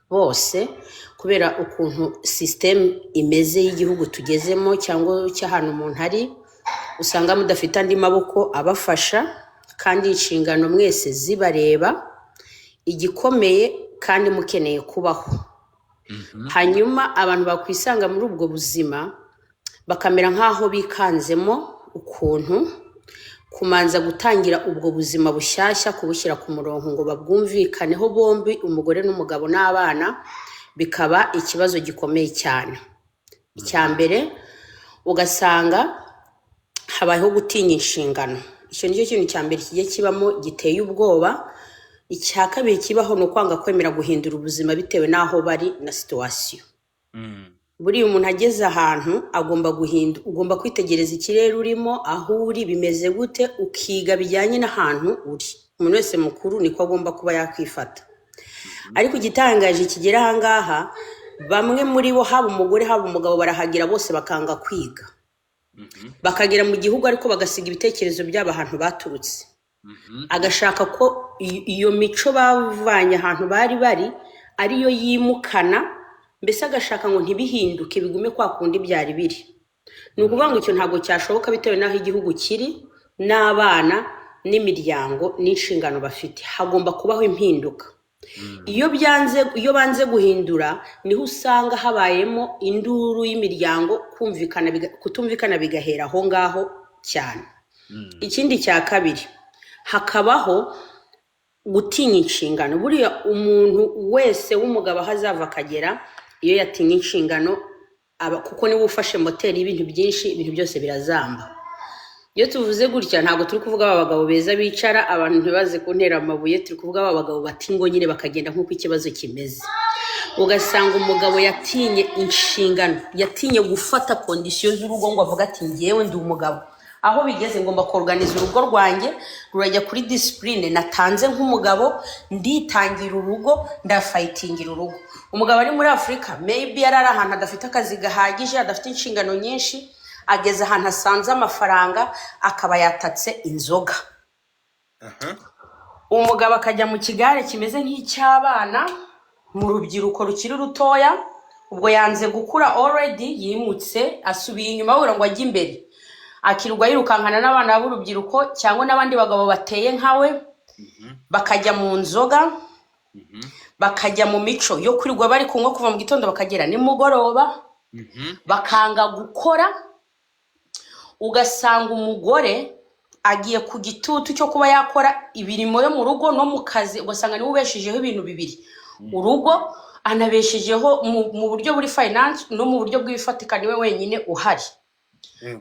bose, kubera ukuntu system imeze y'igihugu tugezemo cyangwa cy'ahantu umuntu ari, usanga mudafite andi maboko abafasha, kandi inshingano mwese zibareba, igikomeye kandi mukeneye kubaho. Hanyuma abantu bakwisanga muri ubwo buzima bakamera nk'aho bikanzemo ukuntu, kumanza gutangira ubwo buzima bushyashya, kubushyira ku murongo ngo babwumvikaneho bombi, umugore n'umugabo n'abana, bikaba ikibazo gikomeye cyane. Icya mbere ugasanga habayeho gutinya inshingano. Icyo nicyo kintu cya mbere kigiye kibamo giteye ubwoba. Icya kabiri kibaho ni ukwanga kwemera guhindura ubuzima bitewe n'aho bari na situation. Buri umuntu ageze ahantu ugomba kwitegereza ikirere urimo, aho uri bimeze gute, ukiga bijyanye n'ahantu uri. Umuntu wese mukuru niko agomba kuba yakwifata. Ariko igitangaje kigera ahangaha, bamwe muri bo, haba umugore haba umugabo, barahagira bose bakanga kwiga. Bakagera mu gihugu ariko bagasiga ibitekerezo byabo ahantu baturutse. Agashaka ko iyo mico bavanye ahantu bari ariyo yimukana, mbese agashaka ngo ntibihinduke bigume kwa kundi byari biri. ni ukuvuga ngo icyo ntabwo cyashoboka bitewe n'aho igihugu kiri n'abana n'imiryango n'inshingano bafite. Hagomba kubaho impinduka. Iyo banze guhindura niho usanga habayemo induru y'imiryango kutumvikana bigahera aho ngaho cyane. Ikindi cya kabiri, hakabaho gutinya inshingano. Buriya umuntu wese w'umugabo aho azava akagera, iyo yatinya inshingano kuko niwe ufashe moteri y'ibintu byinshi, ibintu byose birazamba. Iyo tuvuze gutya ntabwo turi kuvuga abagabo beza bicara abantu ntibaze kuntera amabuye, turi kuvuga abagabo batingo nyine bakagenda nk'uko ikibazo kimeze. Ugasanga umugabo yatinye inshingano, yatinye gufata kondisiyo z'urugo ngo avuga ati ngewe ndi umugabo, aho bigeze ngomba kuorganiza urugo rwanjye rurajya kuri discipline natanze nk'umugabo, nditangira urugo, ndafightingira urugo. Umugabo ari muri Afrika maybe yarari ahantu adafite akazi gahagije, adafite inshingano nyinshi, ageze ahantu asanze amafaranga akaba yatatse inzoga. Umugabo akajya mu kigare kimeze nk'icy'abana mu rubyiruko rukiri rutoya, ubwo yanze gukura already, yimutse asubiye inyuma wura ngo ajye imbere, akirirwa yirukankana n'abana b'urubyiruko cyangwa n'abandi bagabo bateye nkawe, bakajya mu nzoga, bakajya mu mico yo kwirirwa bari kunywa kuva mu gitondo bakagera nimugoroba, bakanga gukora. Ugasanga umugore agiye ku gitutu cyo kuba yakora ibirimo yo mu rugo no mu kazi, ugasanga niwe ubeshejeho ibintu bibiri, urugo anabeshejeho mu buryo buri finance no mu buryo bw'ibifatika, niwe wenyine uhari.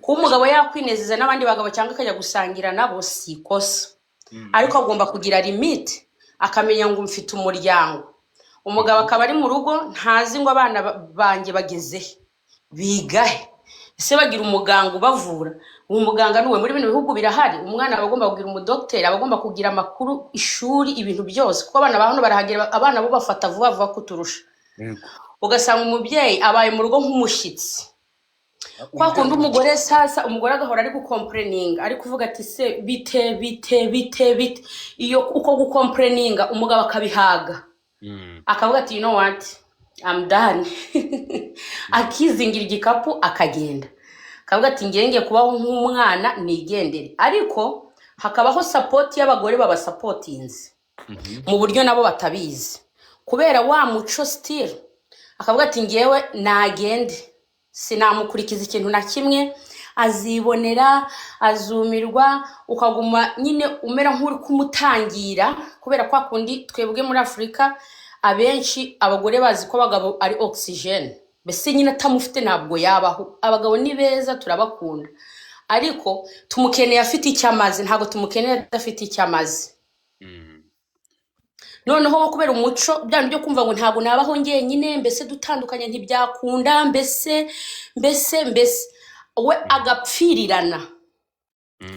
Kuba umugabo yakwinezeza n'abandi bagabo cyangwa akajya gusangira nabo si ikosa, ariko agomba kugira limit, akamenya ngo mfite umuryango. Umugabo akaba ari mu rugo ntazi ngo abana banjye bageze bigahe, ese bagira umuganga ubavura. Uwo muganga nuwe muri bino bihugu birahari, umwana abagomba kugira umudokiteri, abagomba kugira amakuru, ishuri, ibintu byose, kuko abana bahano barahagera, abana bo bafata vuba vuba kuturusha. Ugasanga umubyeyi abaye mu rugo nk'umushyitsi. Kwa kundi umugore sasa, umugore agahora ari gukomplayininga, ari kuvuga ati se bite, iyo uko gukomplayininga umugabo akabihaga, akavuga ati you know what, I'm done. Akizingira igikapu akagenda, akavuga ati ngiye kubaho nk'umwana nigendere. Ariko hakabaho support y'abagore baba supportinze mu buryo nabo batabizi, kubera wa muco still, akavuga ati ngewe nagende, sinamukurikiza ikintu na kimwe, azibonera, azumirwa, ukaguma nyine umera nk'uri kumutangira. Kubera kwa kundi twebwe muri Afrika abenshi abagore bazi ko abagabo ari oxygen, mbese nyine atamufite ntabwo yabaho. Abagabo ni beza, turabakunda, ariko tumukeneye afite icyamazi, ntabwo tumukeneye adafite icyamazi. Noneho kubera umuco byano byo kumva ngo ntabwo nabaho ngiye nyine, mbese dutandukanye ntibyakunda, mbese we agapfirirana,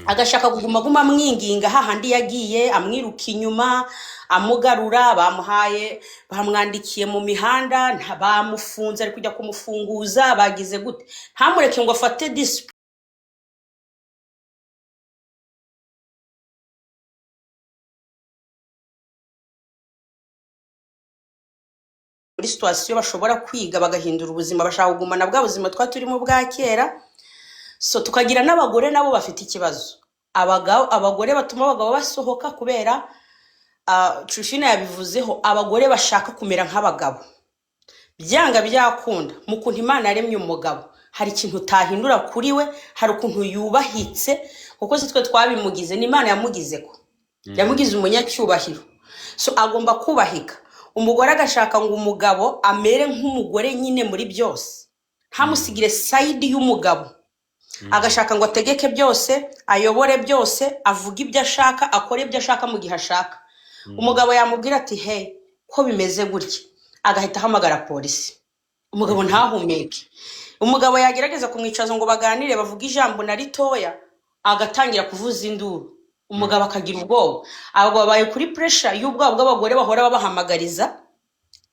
agashaka kuguma mwinginga hahandi yagiye, amwiruka inyuma, amugarura, bamuhaye, bamwandikiye mu mihanda, bamufunze ari kujya kumufunguza, bagize gute, ntamureke ngo afate discipline. Muri situation bashobora kwiga bagahindura ubuzima, bashaka kugumana bwa buzima twa turimo bwa kera. So tukagira n'abagore nabo bafite ikibazo, abagore batuma abagabo basohoka, kubera Trifina yabivuzeho, abagore bashaka kumera nk'abagabo. Byanga byakunda mu kuntu Imana yaremye umugabo, hari ikintu utahindura kuri we, hari ukuntu yubahitse, kuko sitwe twabimugize, ni Imana yamugize ko yamugize umunyacyubahiro. So agomba kubahika. Umugore agashaka ngo umugabo amere nk'umugore nyine muri byose, ntamusigire side y'umugabo. Agashaka ngo ategeke byose, ayobore byose, avuga ibyo ashaka, akore ibyo ashaka mu gihe ashaka. Umugabo yamubwira ati hey, ko bimeze gutya, agahita hamagara polisi. Umugabo ntahumeke. Umugabo yagerageza kumwicaza ngo baganire, bavuga ijambo na ritoya, agatangira kuvuza induru. Umugabo akagira ubwoba. Abagabo babaye kuri pressure y'ubwoba bw'abagore bahora babahamagariza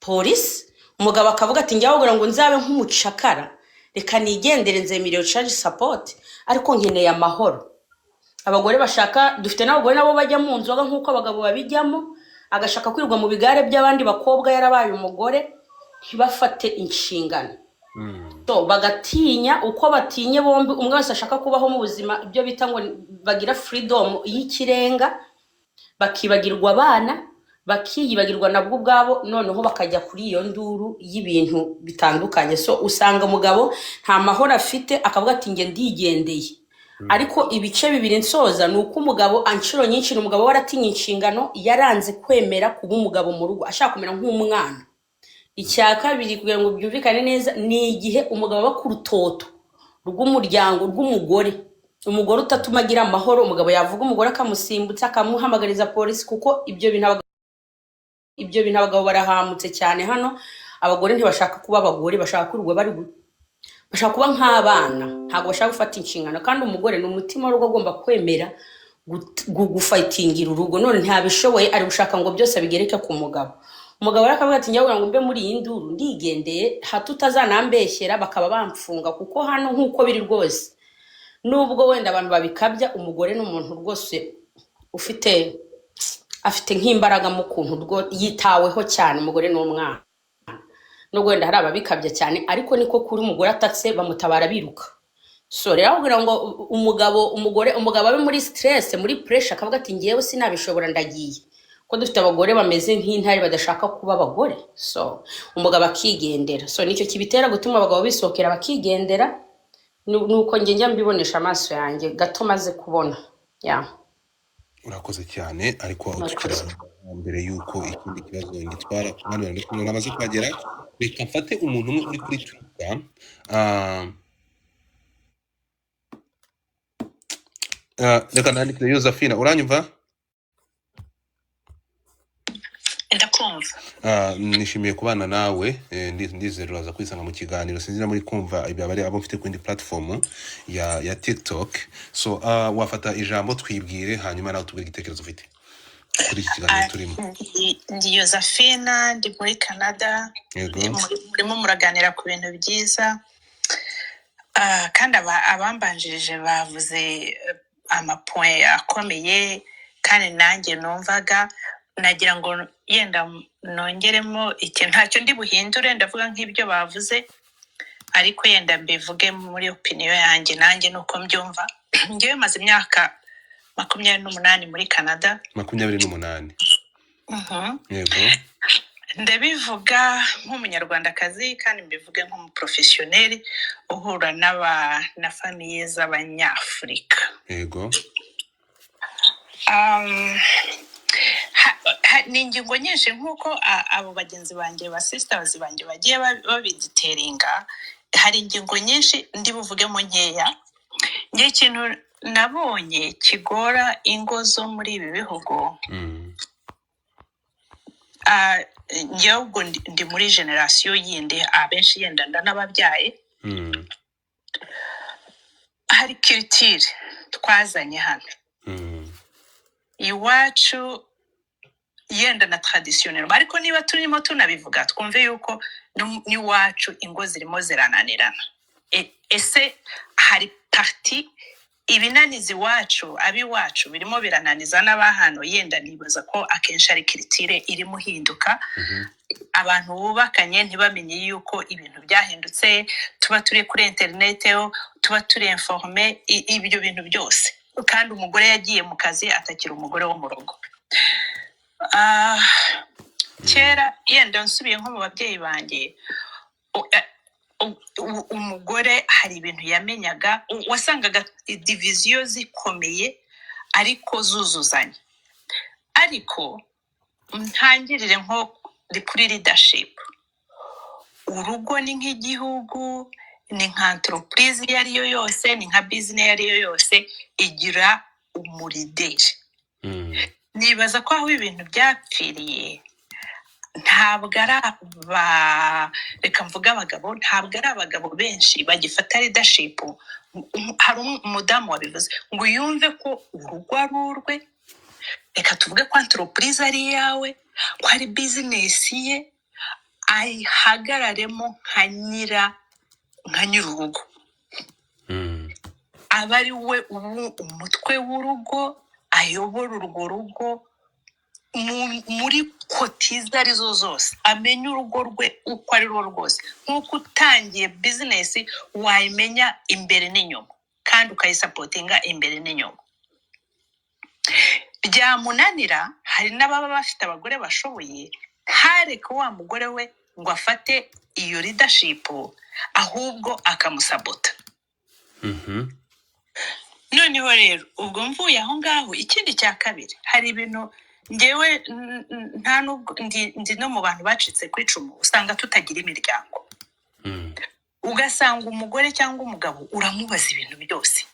polisi. Umugabo akavuga ati njya wogura ngo nzabe nk'umucakara, reka nigendere nzemerera charge support, ariko nkeneye amahoro. Abagore bashaka, dufite n'abagore nabo bajya mu nzoga nk'uko abagabo babijyamo, agashaka kwirirwa mu bigare by'abandi bakobwa yarabaye umugore, ntibafate inshingano. so bagatinya uko batinye bombi umwe wese ashaka kubaho mu buzima ibyo bita ngo bagira freedom y'ikirenga bakibagirwa abana bakiyibagirwa nabwo ubwabo noneho bakajya kuri iyo nduru y'ibintu bitandukanye so usanga umugabo nta mahoro afite akavuga ati nge ndigendeye ariko ibice bibiri nsoza ni uko umugabo anshuro nyinshi umugabo waratinye inshingano yaranze kwemera kuba umugabo mu rugo ashaka kumera nk'umwana icya kabiri kugira ngo byumvikane neza ni igihe umugabo aba ku rutoto rw'umuryango rw'umugore umugore utatuma agira amahoro umugabo yavuga umugore akamusimbutsa akamuhamagariza polisi kuko ibyo bintu abagabo barahamutse cyane hano abagore ntibashaka kuba abagore bashaka kurwa bari bashaka kuba nk'abana ntabwo bashaka gufata inshingano kandi umugore ni umutima w'urugo agomba kwemera gufayitingira urugo none ntabishoboye ari gushaka ngo byose bigereke ku mugabo umugabo akavuga ati njya ngo mbe muri iyi nduru ndigendeye hato utazanambeshyera bakaba bamfunga kuko hano nk'uko biri rwose nubwo wenda abantu babikabya umugore n'umuntu rwose afite nk'imbaraga mu kuntu rwo yitaweho cyane umugore n'umwana nubwo wenda hari ababikabya cyane ariko niko kuri umugore atatse bamutabara biruka so rero kugira ngo umugabo abe muri stress muri pressure akavuga ati ngewe sinabishobora ndagiye ko dufite abagore bameze nk'intare badashaka kuba abagore so umugabo akigendera so nicyo kibitera gutuma abagabo bisohokera bakigendera nuko njya mbibonesha amaso yanjye gato maze kubona urakoze cyane ariko utukira mbere yuko ikindi kibazo ngitwara kumwana ndetse namaze kwagera reka mfate umuntu umwe uri kuri Twitter reka nandikire Josephine uranyumva ndakumva nishimiye kubana nawe ndizera uraza kwisanga mu kiganiro sinzira muri kumva ibabari abo mfite kuri platform ya TikTok so wafata ijambo twibwire hanyuma nawe tubwire igitekerezo ufite kuri iki kiganiro turimo ndi Josephine ndi muri Canada murimo muraganira ku bintu byiza kandi abambanjirije bavuze amapoint akomeye kandi nanjye numvaga nagira ngo yenda nongeremo ikintu ntacyo ndi buhindure ndavuga nk'ibyo bavuze ariko yenda mbivuge muri opinion yanjye nanjye nuko mbyumva ngewe maze imyaka 28 muri Canada 28 yego ndabivuga nk'umunyarwandakazi kandi mbivuge nk'umuprofessionnel uhura na famille z'abanyafrika yego ni ingingo nyinshi nk'uko abo bagenzi banjye ba sisters banjye bagiye babiditeringa hari ingingo nyinshi ndi buvugemo nkeya ngiye ikintu nabonye kigora ingo zo muri ibi bihugu njyewe ubwo ndi muri generasiyo yindi abenshi yenda n'ababyaye hari culture twazanye hano iwacu yenda na traditionnel ariko niba turimo tunabivuga twumve yuko n'iwacu ingo zirimo zirananirana ese hari parti ibinanizi wacu abiwacu birimo birananiza n'abahano yenda nibaza ko akenshi ari culture irimo hinduka abantu bubakanye ntibamenye yuko ibintu byahindutse tuba turi kuri internet tuba turi informé ibyo bintu byose kandi umugore yagiye mu kazi atakira umugore wo mu rugo kera yenda nsubiye nko mu babyeyi banjye umugore hari ibintu yamenyaga wasangaga diviziyo zikomeye ariko zuzuzanya ariko ntangirire nko kuri leadership urugo ni nk'igihugu ni nka entreprise iyo ariyo yose ni nka business iyo ariyo yose igira umurideri nibaza ko aho ibintu byapfiriye ntabwo ari reka mvuga abagabo ntabwo ari abagabo benshi bagifata leadership hari umudamu wabivuze ngo yumve ko urugo ari urwe reka tuvuge ko entreprise ari iyawe ko ari business ye ayihagararemo nka nyir'urugo aba ari we umutwe w'urugo ayobora urwo rugo muri kotiza arizo zose, amenye urugo rwe uko ari rwo rwose, nk'uko utangiye bizinesi wayimenya imbere n'inyuma kandi ukayisapotinga imbere n'inyuma. Byamunanira, hari n'ababa bafite abagore bashoboye, ntareke wa mugore we ngo afate iyo leadership, ahubwo akamusabota. Noneho rero ubwo mvuye aho ngaho, ikindi cya kabiri, hari ibintu ngewe nta nubwo ndi no mu bantu bacitse ku icumu, usanga tutagira imiryango. Ugasanga umugore cyangwa umugabo uramubaza ibintu byose,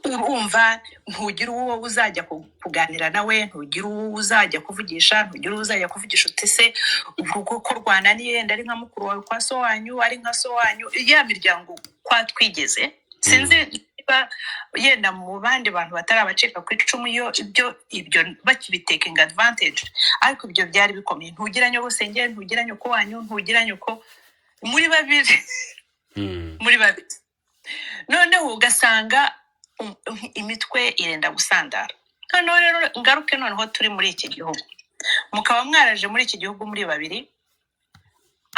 urumva ntugira uwo uzajya kuganira nawe, ntugira uwo uzajya kuvugisha, ntugira uwo uzajya kuvugisha uti se urugo ko rwananiye, yenda ari nka mukuru wawe kwa so wanyu, ari nka so wanyu, ya miryango kwa twigeze. Sinzi niba yenda mu bandi bantu batari abacika ku icumu ibyo bakibitaking advantage, ariko ibyo byari bikomeye. Ntugira nyogosenge, ntugira nyoko wanyu, ntugira nyoko, muri babiri muri babiri. Noneho ugasanga imitwe irenda gusandara. Noneho rero ngaruke noneho turi muri iki gihugu, mukaba mwaraje muri iki gihugu muri babiri.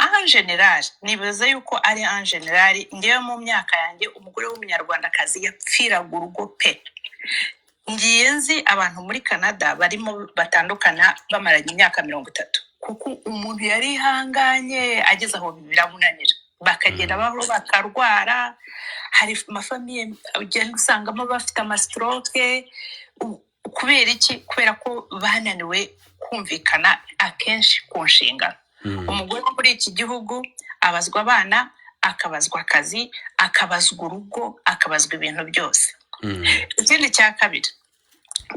En general, nibaza yuko ari en general, ngewe mu myaka yanjye umugore w'umunyarwandakazi yapfiraga urugo pe. Ngiye nzi abantu muri Canada barimo batandukana bamaranye imyaka 30, kuko umuntu yari ihanganye ageze aho biramunanira, bakagenda bahoro bakarwara. Hari amafamiye ugenda usangamo bafite amastroke. Kubera iki? Kubera ko bananiwe kumvikana akenshi ku nshinga. Umugore muri iki gihugu abazwa abana, akabazwa akazi, akabazwa urugo, akabazwa ibintu byose. Ikindi cya kabiri,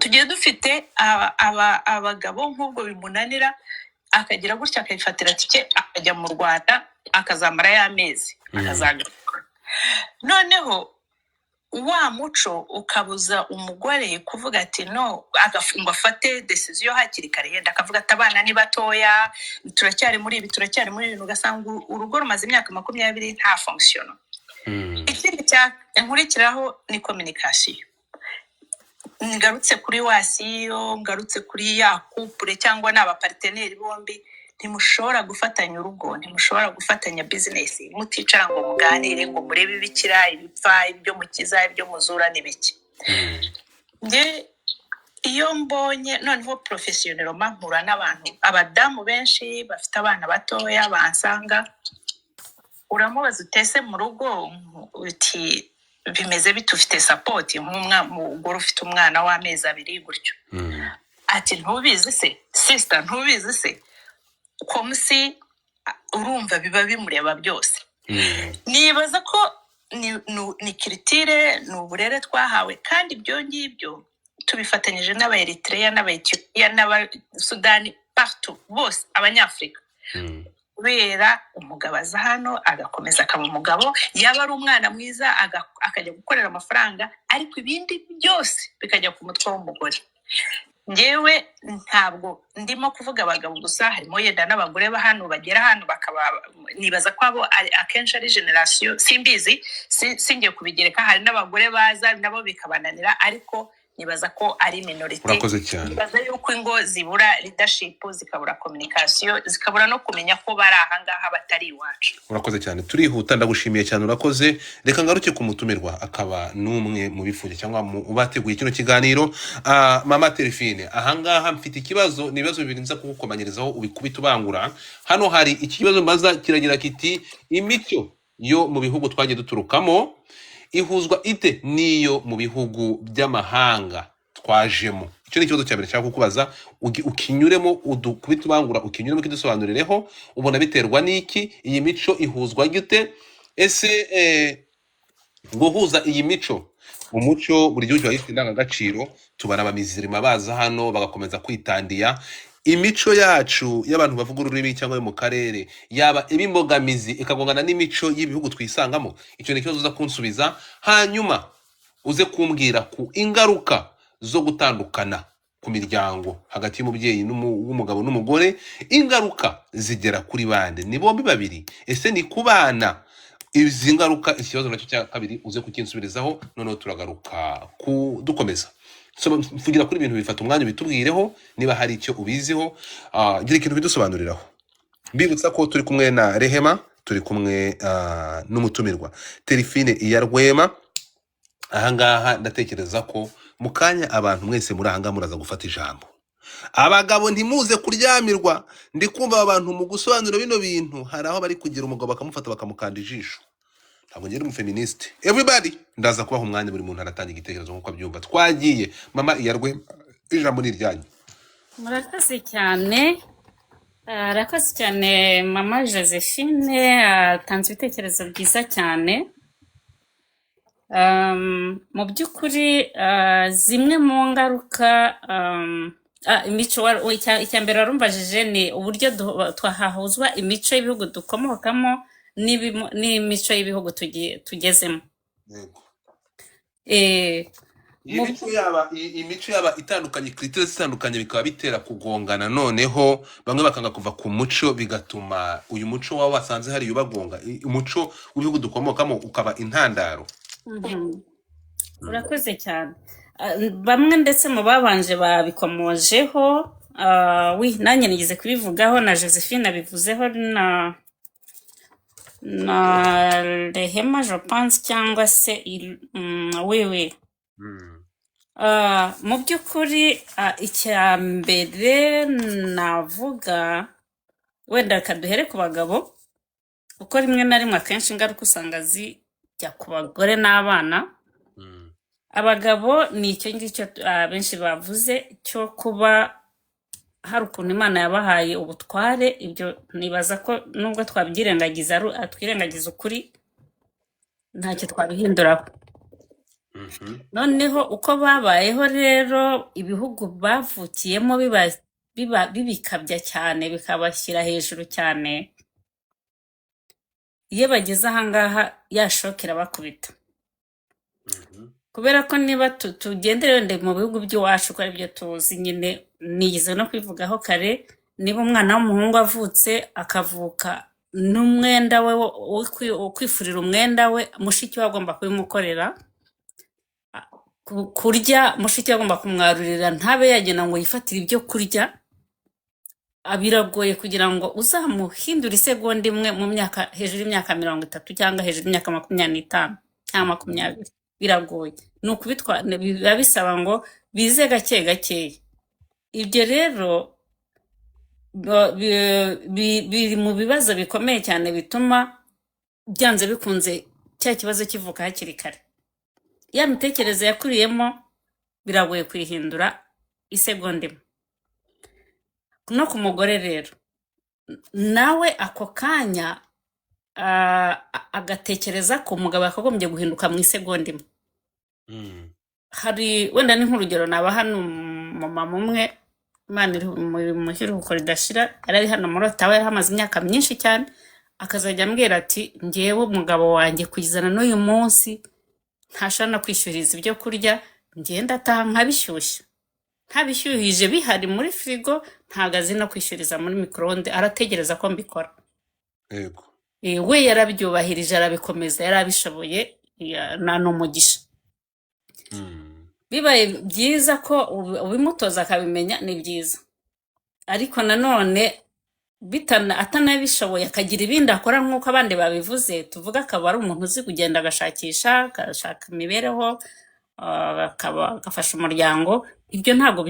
tugiye dufite abagabo nk'ubwo bimunanira, akagira gutya akayifatira tike akajya mu Rwanda, akazamara y'amezi, akazagaruka. Noneho wa muco ukabuza umugore kuvuga ati no, agafunga afate decision hakiri kare, yenda akavuga ati abana ni batoya, turacyari muri ibi, turacyari muri ibintu, ugasanga urugo rumaze imyaka 20 nta function. Ikindi cya nkurikiraho ni communication. Ngarutse kuri wasiyo, ngarutse kuri ya couple cyangwa n'aba partenaire bombi, ntimushobora gufatanya urugo, ntimushobora gufatanya business muticara ngo muganire, ngo murebe ibikira, ibipfa, ibyo mukiza, ibyo muzura n'ibiki. Nge iyo mbonye noneho professionnel mpura n'abantu, abadamu benshi bafite abana batoya bansanga, uramubaza utese mu rugo uti bimeze bitufite support, nk'umugore ufite umwana w'amezi 2 gutyo. Ati ntubizi se sister, ntubizi se, komsi urumva biba bimureba byose. Nibaza ko ni kiritire, ni uburere twahawe, kandi ibyo ngibyo tubifatanyije n'aba Eritrea, n'aba Ethiopia, n'aba Sudani, partout bose abanyafrika. Kubera umugabo aza hano agakomeza akaba umugabo, yaba ari umwana mwiza akajya gukorera amafaranga, ariko ibindi byose bikajya ku mutwe w'umugore. Ngewe ntabwo ndimo kuvuga abagabo gusa, harimo yenda n'abagore ba hano bagera hano bakaba, nibaza ko abo akenshi ari generation, simbizi, singiye kubigereka, hari n'abagore baza nabo bikabananira, ariko nibaza ko ari minority. Urakoze cyane. Nibaza yuko ingo zibura leadership, zikabura communication, zikabura no kumenya ko bari aha ngaha batari iwacu. Urakoze cyane, turihuta, ndagushimiye cyane, urakoze. Reka ngaruke ku mutumirwa, akaba n'umwe mu bifuje cyangwa mu bateguye kino kiganiro, Mama Delphine. Aha ngaha mfite ikibazo, nibazo bibiri nza kugukomanyirizaho ubikubita ubangura. Hano hari ikibazo mbaza kiragira kiti, imico yo mu bihugu twagiye duturukamo ihuzwa ite niyo mu bihugu by'amahanga twajemo? Icyo ni ikibazo cya mbere cyangwa kukubaza, ukinyuremo udukubita ubangura, ukinyuremo kidusobanurireho, ubona biterwa n'iki, iyi mico ihuzwa gute? Ese guhuza iyi mico, umuco buri gihugu cyafite indangagaciro, tubara abamizirima baza hano bagakomeza kwitandiya, imico yacu y'abantu bavuga ururimi cyangwa yo mu karere yaba ibimbogamizi ikagongana n'imico y'ibihugu twisangamo? Icyo ni ikibazo uza kunsubiza, hanyuma uze kumbwira ku ingaruka zo gutandukana ku miryango hagati y'umubyeyi w'umugabo n'umugore. Ingaruka zigera kuri bande? Ni bombi babiri? Ese ni ku bana izi ngaruka ikibazo nacyo cya kabiri uze kukinsubirizaho noneho turagaruka dukomeza. So mvugira kuri ibintu bifata umwanya bitubwireho niba hari icyo ubiziho, gira ikintu bidusobanuriraho. Mbibutsa ko turi kumwe na Rehema, turi kumwe n'umutumirwa Terifine Iyarwema. Ahangaha ndatekereza ko mu kanya abantu mwese muri ahangaha muraza gufata ijambo. Abagabo ntimuze kuryamirwa, ndi kumva abantu mu gusobanura bino bintu hari aho bari kugira umugabo bakamufata bakamukanda ijisho. Ntabwo ngeri umufeministe. Everybody ndaza kubaha umwanya, buri muntu aratanga igitekerezo nk'uko abyumva. Twagiye mama Iyarwema, ijambo ni iryanyu. murakoze cyane. Arakoze cyane mama Josephine, atanze ibitekerezo byiza cyane. Mu by'ukuri zimwe mu ngaruka imico icya mbere warumbajije ni uburyo twahahuzwa imico y'ibihugu dukomokamo n'imico y'ibihugu tugezemo. Yego. Mu Imico yaba itandukanye, critères zitandukanye bikaba bitera kugongana, noneho bamwe bakanga kuva ku muco bigatuma uyu muco waba wasanze hari ubagonga, umuco w'ibihugu dukomokamo ukaba intandaro. Mhm. Urakoze cyane. Bamwe ndetse mu babanje babikomojeho, nanjye nigeze kubivugaho, na Josephine abivuzeho, na Rehema je pense, cyangwa se oui. Mu by'ukuri icya mbere navuga, wenda reka duhere ku bagabo, kuko rimwe na rimwe akenshi ingaruka usanga zijya ku bagore n'abana. Abagabo ni icyo ngicyo benshi bavuze cyo kuba hari ukuntu Imana yabahaye ubutware. Ibyo nibaza ko nubwo twabyirengagiza twirengagiza ukuri, ntacyo twabihinduraho. Noneho uko babayeho rero, ibihugu bavukiyemo bibikabya cyane, bikabashyira hejuru cyane, iyo bageze ahangaha yashokera bakubita. Kubera ko niba tugendere wenda mu bihugu by'iwacu ko ari byo tuzi, nyine nigeze no kwivugaho kare, niba umwana w'umuhungu avutse akavuka n'umwenda we, kwifurira umwenda we, mushiki we agomba kubimukorera. Kurya, mushiki we agomba kumwarurira, ntabe yagena ngo yifatire ibyo kurya. Biragoye kugira ngo uzamuhindura isegonda imwe mu myaka, hejuru y'imyaka 30 cyangwa hejuru y'imyaka 25 cyangwa 20. Biragoye, ni ukubitwa, biba bisaba ngo bize gake gake. Ibyo rero biri mu bibazo bikomeye cyane bituma byanze bikunze cya kibazo kivuka hakiri kare. Ya mitekerereze yakuriyemo biragoye kwihindura isegonda imwe. No ku mugore rero nawe ako kanya agatekereza ko umugabo yakagombye guhinduka mu isegonda imwe. Hari wenda ni nk'urugero naba hano mama umwe, Imana iri mu kiruhuko ridashira, yari hano muri Ottawa, yari hamaze imyaka myinshi cyane, akazajya ambwira ati ngewe umugabo wanjye kugizana n'uyu munsi ntashobora no kwishyuriza ibyo kurya, ngenda ataha nkabishyushya. Ntabishyuhije bihari muri frigo, ntago azi no kwishyuriza muri microonde, arategereza ko mbikora. Yego. We yarabyubahirije, arabikomeza, yarabishoboye, na n'umugisha. Bibaye byiza ko ubimutoza akabimenya, ni byiza. Ariko nanone atanabishoboye akagira ibindi akora nk'uko abandi babivuze, tuvuga akaba ari umuntu uzi kugenda agashaka imibereho, agafasha umuryango. Ibyo ntabwo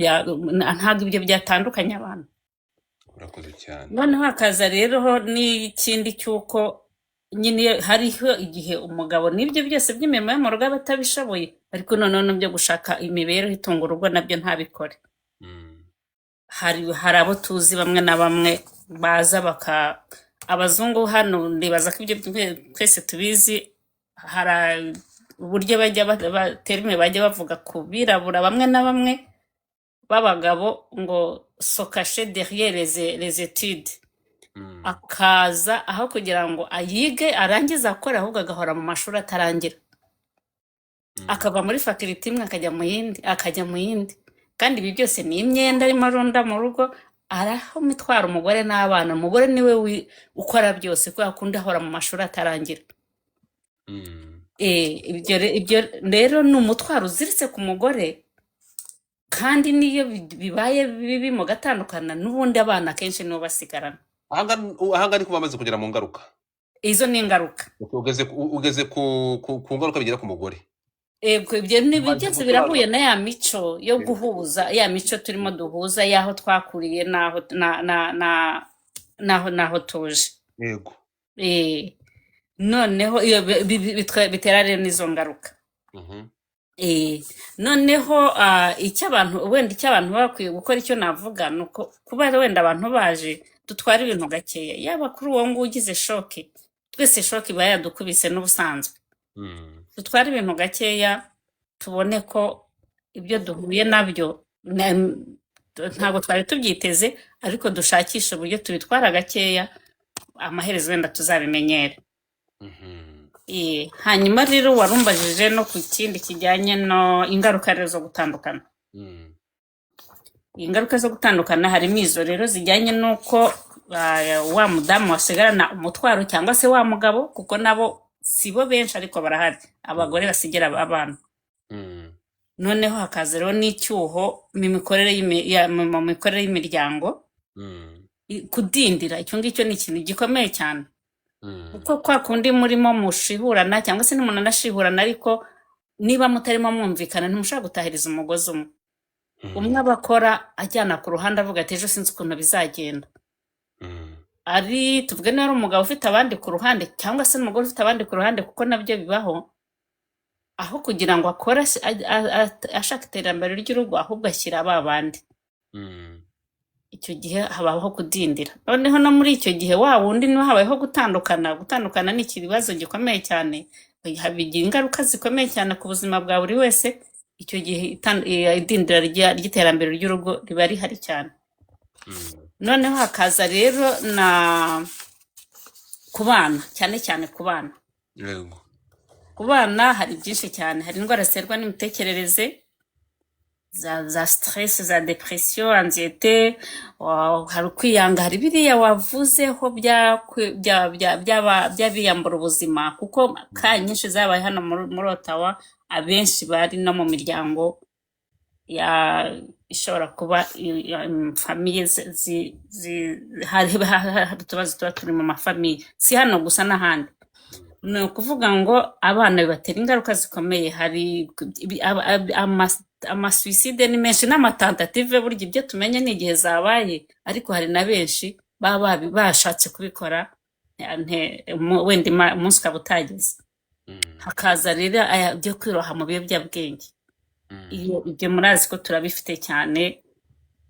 ibyo byatandukanye abantu. Urakoze cyane. Noneho hakaza rero n'ikindi cy'uko nyine hariho igihe umugabo n'ibyo byose by'imirimo yo mu rugo aba atabishoboye, ariko noneho byo gushaka imibereho itunga urugo nabyo ntabikore. Hari abo tuzi bamwe na bamwe baza abazungu hano, ndibaza ko ibyo twese tubizi. Hari uburyo terime bajya bavuga ku birabura bamwe na bamwe b'abagabo ngo se cacher derrière les études. Akaza aho kugira ngo ayige arangize akora, ahubwo agahora mu mashuri atarangira, akava muri faculty imwe akajya mu yindi. Kandi ibi byose ni imyenda arimo arunda mu rugo, araho mitwara umugore n'abana. Umugore niwe ukora byose, kuko akunda ahora mu mashuri atarangira. Mm. ibyo rero ni umutwaro uziritse ku mugore, kandi niyo bibaye bibi mu gatandukana n'ubundi abana akenshi nibo basigarana. ahanga ni kuba bamaze kugera mu ngaruka. Izo ni ingaruka. ugeze ku ngaruka bigira ku mugore. Ibyo ni Umaze byose gutwara. birahuye na ya mico yo guhuza, ya mico turimo duhuza y'aho twakuriye n'aho tuje. Yego. Noneho iyo bitera rero n'izo ngaruka. Mhm. Noneho icyo abantu bakwiye gukora, icyo navuga ni uko kuba wenda abantu baje dutwara ibintu gakeya, yaba kuri uwo nguwo ugize shoke, twese shoke iba yadukubise n'ubusanzwe. Mm. Dutwara ibintu gakeya, tubone ko ibyo duhuye nabyo ntabwo twari tubyiteze, ariko dushakisha uburyo tubitwara gakeya, amaherezo wenda tuzabimenyere. Mhm. Hanyuma rero warumbajije no ku kindi kijyanye no ingaruka rero zo gutandukana. Mm. Ingaruka zo gutandukana harimo izo rero zijyanye n'uko wa mudamu wasigarana umutwaro cyangwa se wa mugabo, kuko nabo si bo benshi ariko barahari, abagore basigira abana. Mm. Noneho hakaza rero n'icyuho mu mikorere y'imiryango, Mm. kudindira. Icyo ngicyo ni ikintu gikomeye cyane, Mm. kuko kwa kundi murimo mushiburana cyangwa se n'umuntu anashiburana, ariko niba mutarimo mwumvikana ntimushobora gutahiriza umugozi umwe. Umwe aba akora ajyana ku ruhande avuga ati ejo sinzi ukuntu bizagenda. Mm. Ari tuvuge niba ari umugabo ufite abandi ku ruhande cyangwa se n'umugore ufite abandi ku ruhande, kuko nabyo bibaho, aho kugira ngo akore ashaka iterambere ry'urugo, ahubwo ashyira ba bandi. Mm. Icyo gihe habaho kudindira. Noneho no muri icyo gihe wa wundi niba habayeho gutandukana ni ikibazo gikomeye cyane, bigira ingaruka zikomeye cyane ku buzima bwa buri wese. Icyo gihe idindira ry'iterambere ry'urugo riba rihari cyane. Mm. Noneho hakaza rero na ku bana, cyane cyane ku bana. Yego. Ku bana hari byinshi cyane, hari indwara ziterwa n'imitekerereze, za stress, za depression, anxiety, hari ukwiyanga, hari biriya wavuzeho by'abiyambura ubuzima, kuko ka nyinshi zabaye hano muri Ottawa, abenshi bari no mu miryango ishobora kuba famiye hari utubazo tuba turi mu mafamiye, si hano gusa n'ahandi. Ni ukuvuga ngo abana bibatera ingaruka zikomeye. Hari amasuicide ni menshi n'amatentative, burya ibyo tumenye ni igihe zabaye, ariko hari na benshi baba bashatse kubikora wenda umunsi ukaba utageze. Hakaza rero byo kwiroha mu biyobyabwenge. Ibyo murazi ko turabifite cyane,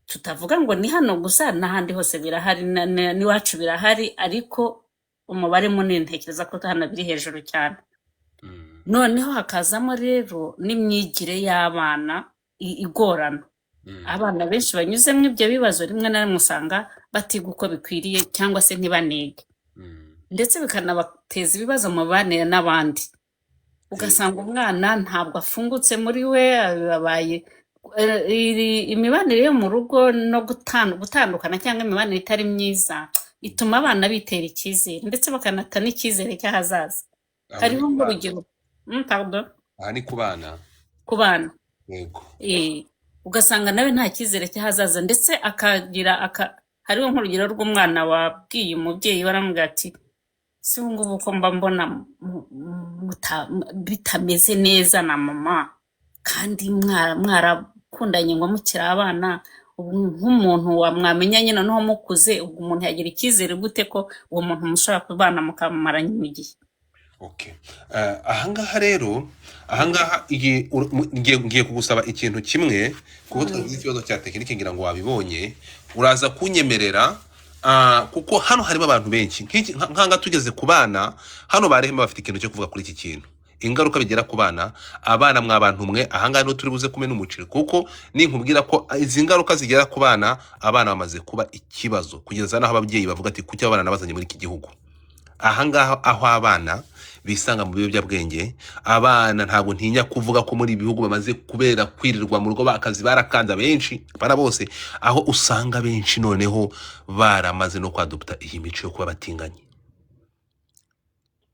tutavuga ngo ni hano gusa, n'ahandi hose birahari, n'iwacu birahari, ariko umubare munini ntekereza ko hano biri hejuru cyane. Noneho hakazamo rero n'imyigire y'abana igorana. Abana benshi banyuzemo ibyo bibazo, rimwe na rimwe usanga batiga uko bikwiriye cyangwa se ntibanige, ndetse bikanabateza ibibazo mu mibanire n'abandi. Ugasanga umwana ntabwo afungutse muri we, abaye imibanire yo mu rugo no gutandukana cyangwa imibanire itari myiza ituma abana bitera icyizere, ndetse bakanata n'icyizere cy'ahazaza. Hariho nk'urugero. Pardon? Aha ni ku bana. Ku bana. Yego. Ugasanga nawe nta cyizere cy'ahazaza, ndetse hariho nk'urugero rw'umwana wabwiye umubyeyi, baramubwira ati si ubu ngubu ko mba mbona bitameze neza na mama, kandi mwarakundanye ngo mukiri abana, nk'umuntu mwamenyanye noneho mukuze, umuntu yagira icyizere gute ko uwo muntu mushobora kubana mukamaranye igihe? Okay. Ahangaha rero, ngiye kugusaba ikintu kimwe, kuko twagize ikibazo cya tekinike ngira ngo wabibonye, uraza kunyemerera, kuko hano harimo abantu benshi. Nkanga tugeze ku bana, hano barehema bafite ikintu cyo kuvuga kuri iki kintu. Ingaruka bigera ku bana, abana mwabantu mwe, ahangaha no turi buze kumena umuceri, kuko ninkubwira ko izi ngaruka zigera ku bana, abana bamaze kuba ikibazo, kugeza naho ababyeyi bavuga ati kuki abana nabazanye muri iki gihugu. Ahangaha aho abana bisanga mu biyobyabwenge, abana ntabwo ntinya kuvuga ko muri ibihugu bamaze kubera kwirirwa mu rugo, bakazi barakanza benshi, para bose, aho usanga benshi noneho baramaze no kwadopta iyi mico yo kuba batinganye.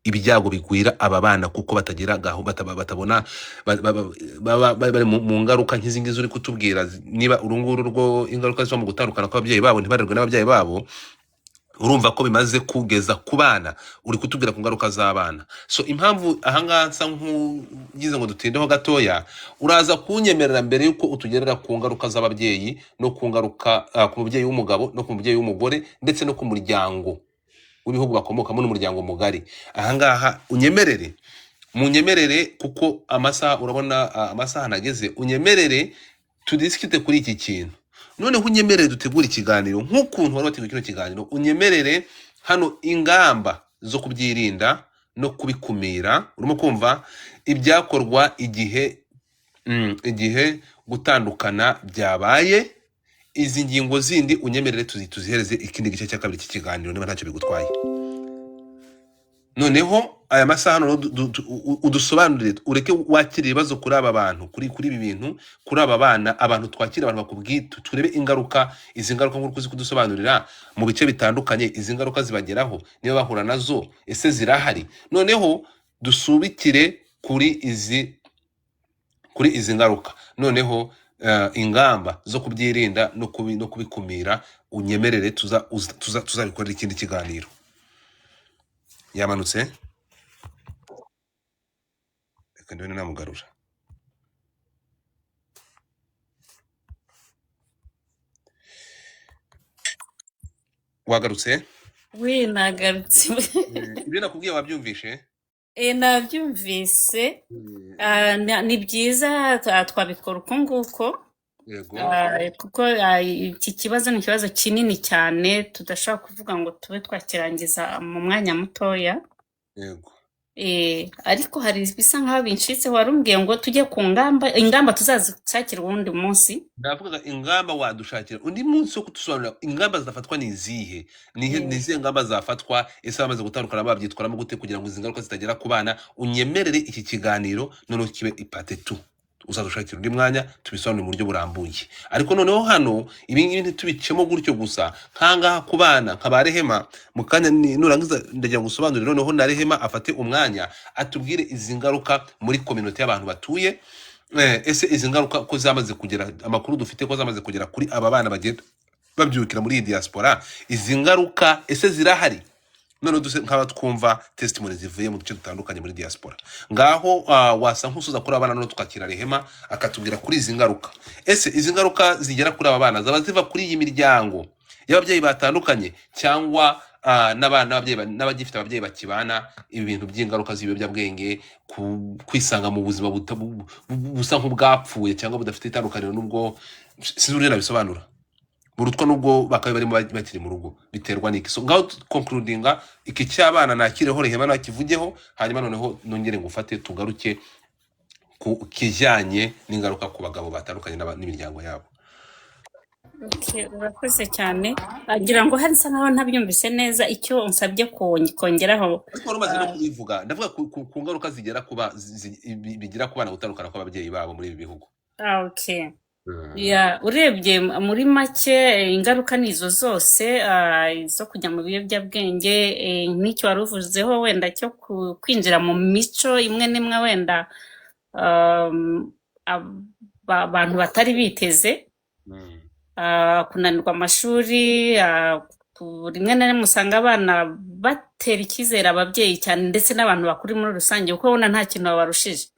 ibyago bigwira aba bana kuko batagira batabona bari mu ngaruka nk'izi ngizi uri kutubwira, niba urunguru rwo ingaruka ziva mu gutandukana kw'ababyeyi babo ntibarerwe n'ababyeyi babo, urumva ko bimaze kugeza ku bana, uri kutubwira ku ngaruka z'abana. So impamvu ahangaha nsa nk'ugize ngo dutindeho gatoya, uraza kunyemerera mbere yuko utugerera ku ngaruka z'ababyeyi no ku ngaruka ku mubyeyi w'umugabo no ku mubyeyi w'umugore ndetse no ku muryango w'ibihugu bakomokamo n'umuryango mugari. Ahangaha munyemerere kuko amasaha urabona amasaha nageze, unyemerere tudiskite kuri iki kintu. Noneho unyemerere dutegura ikiganiro nk'ukuntu wari wateguye kino kiganiro, unyemerere hano ingamba zo kubyirinda no kubikumira. Urimo kumva ibyakorwa igihe gutandukana byabaye. Izi ngingo zindi unyemerere tuzihereze ikindi gice cya kabiri cy'ikiganiro niba ntacyo bigutwaye. Noneho aya masaha hano udusobanurire, ureke wakira ibibazo kuri aba bantu, kuri ibi bintu, kuri aba bana, abantu twakira, abantu bakubwiye, turebe ingaruka, izi ngaruka nk'uko uzi kudusobanurira mu bice bitandukanye, izi ngaruka zibageraho, niba bahura nazo ese zirahari. Noneho dusubikire kuri izi ngaruka, noneho ingamba zo kubyirinda no kubikumira, unyemerere tuzabikorera ikindi kiganiro. Yamanutse reka ndone namugarura. Wagarutse? nagarutse. Ibyo nakubwiye wabyumvishe? Nabyumvise. Ni byiza twabikora uko nguko. Yego. Kuko iki kibazo ni ikibazo kinini cyane tudashobora kuvuga ngo tube twakirangiza mu mwanya mutoya. Yego. Ariko hari bisa nkaho bincitse, warumbwiye ngo tujye ku ingamba tuzazishakira uwundi munsi. Ndavuga ingamba wadushakira undi munsi wo kutusobanurira ingamba zafatwa ni izihe, ni izihe ngamba zafatwa, ese bamaze gutandukana babyitwaramo gute kugira ngo izi ngaruka zitagera ku bana. Unyemerere iki kiganiro noneho kibe ipate 2, uzadushakira undi mwanya tubisobanure mu buryo burambuye. Ariko noneho hano ibi ngibi ntitubicemo gutyo gusa, nkangaha ku bana nkaba Rehema, mu kanya nurangiza ndagira gusobanurira noneho na Rehema afate umwanya atubwire izi ngaruka muri community y'abantu batuye. Ese izi ngaruka ko zamaze kugera, amakuru dufite ko zamaze kugera kuri aba bana bagenda babyukira muri diaspora, izi ngaruka ese zirahari? None nkaba twumva testimony zivuye mu duce dutandukanye muri diaspora. Ngaho wasa nkusuza kuri abana, none tukakira Rehema akatubwira kuri izi ngaruka. Ese izi ngaruka zigera kuri aba bana zaba ziva kuri iyi miryango y'ababyeyi batandukanye, cyangwa n'abana n'abagifite ababyeyi bakibana, ibi bintu by'ingaruka z'ibiyobyabwenge, kwisanga mu buzima busa nk'ubwapfuye cyangwa budafite itandukaniro n'ubwo sinzi uburyo nabisobanura, burutwa nubwo bakaba barimo bakiri mu rugo, biterwa n'iki. So ngaho concludinga iki cy'abana nakireho Rehema nakivugeho, hanyuma noneho nongere ngufate tugaruke ku kijyanye n'ingaruka ku bagabo batandukanye n'imiryango yabo. Urakoze cyane. Agira ngo hari nsa nkaho ntabyumvise neza icyo unsabye kongeraho. Ariko rumaze no kubivuga, ndavuga ku ngaruka zigera bigira ku bana gutandukana kw'ababyeyi babo muri ibi bihugu. Okay. Urebye muri make ingaruka nizo zose, zo kujya mu biyobyabwenge, n'icyo wari uvuzeho wenda cyo kwinjira mu mico imwe n'imwe wenda abantu batari biteze, kunanirwa amashuri, rimwe na rimwe usanga abana batera icyizere ababyeyi cyane ndetse n'abantu bakuru muri rusange, kuko babona nta kintu babarushije.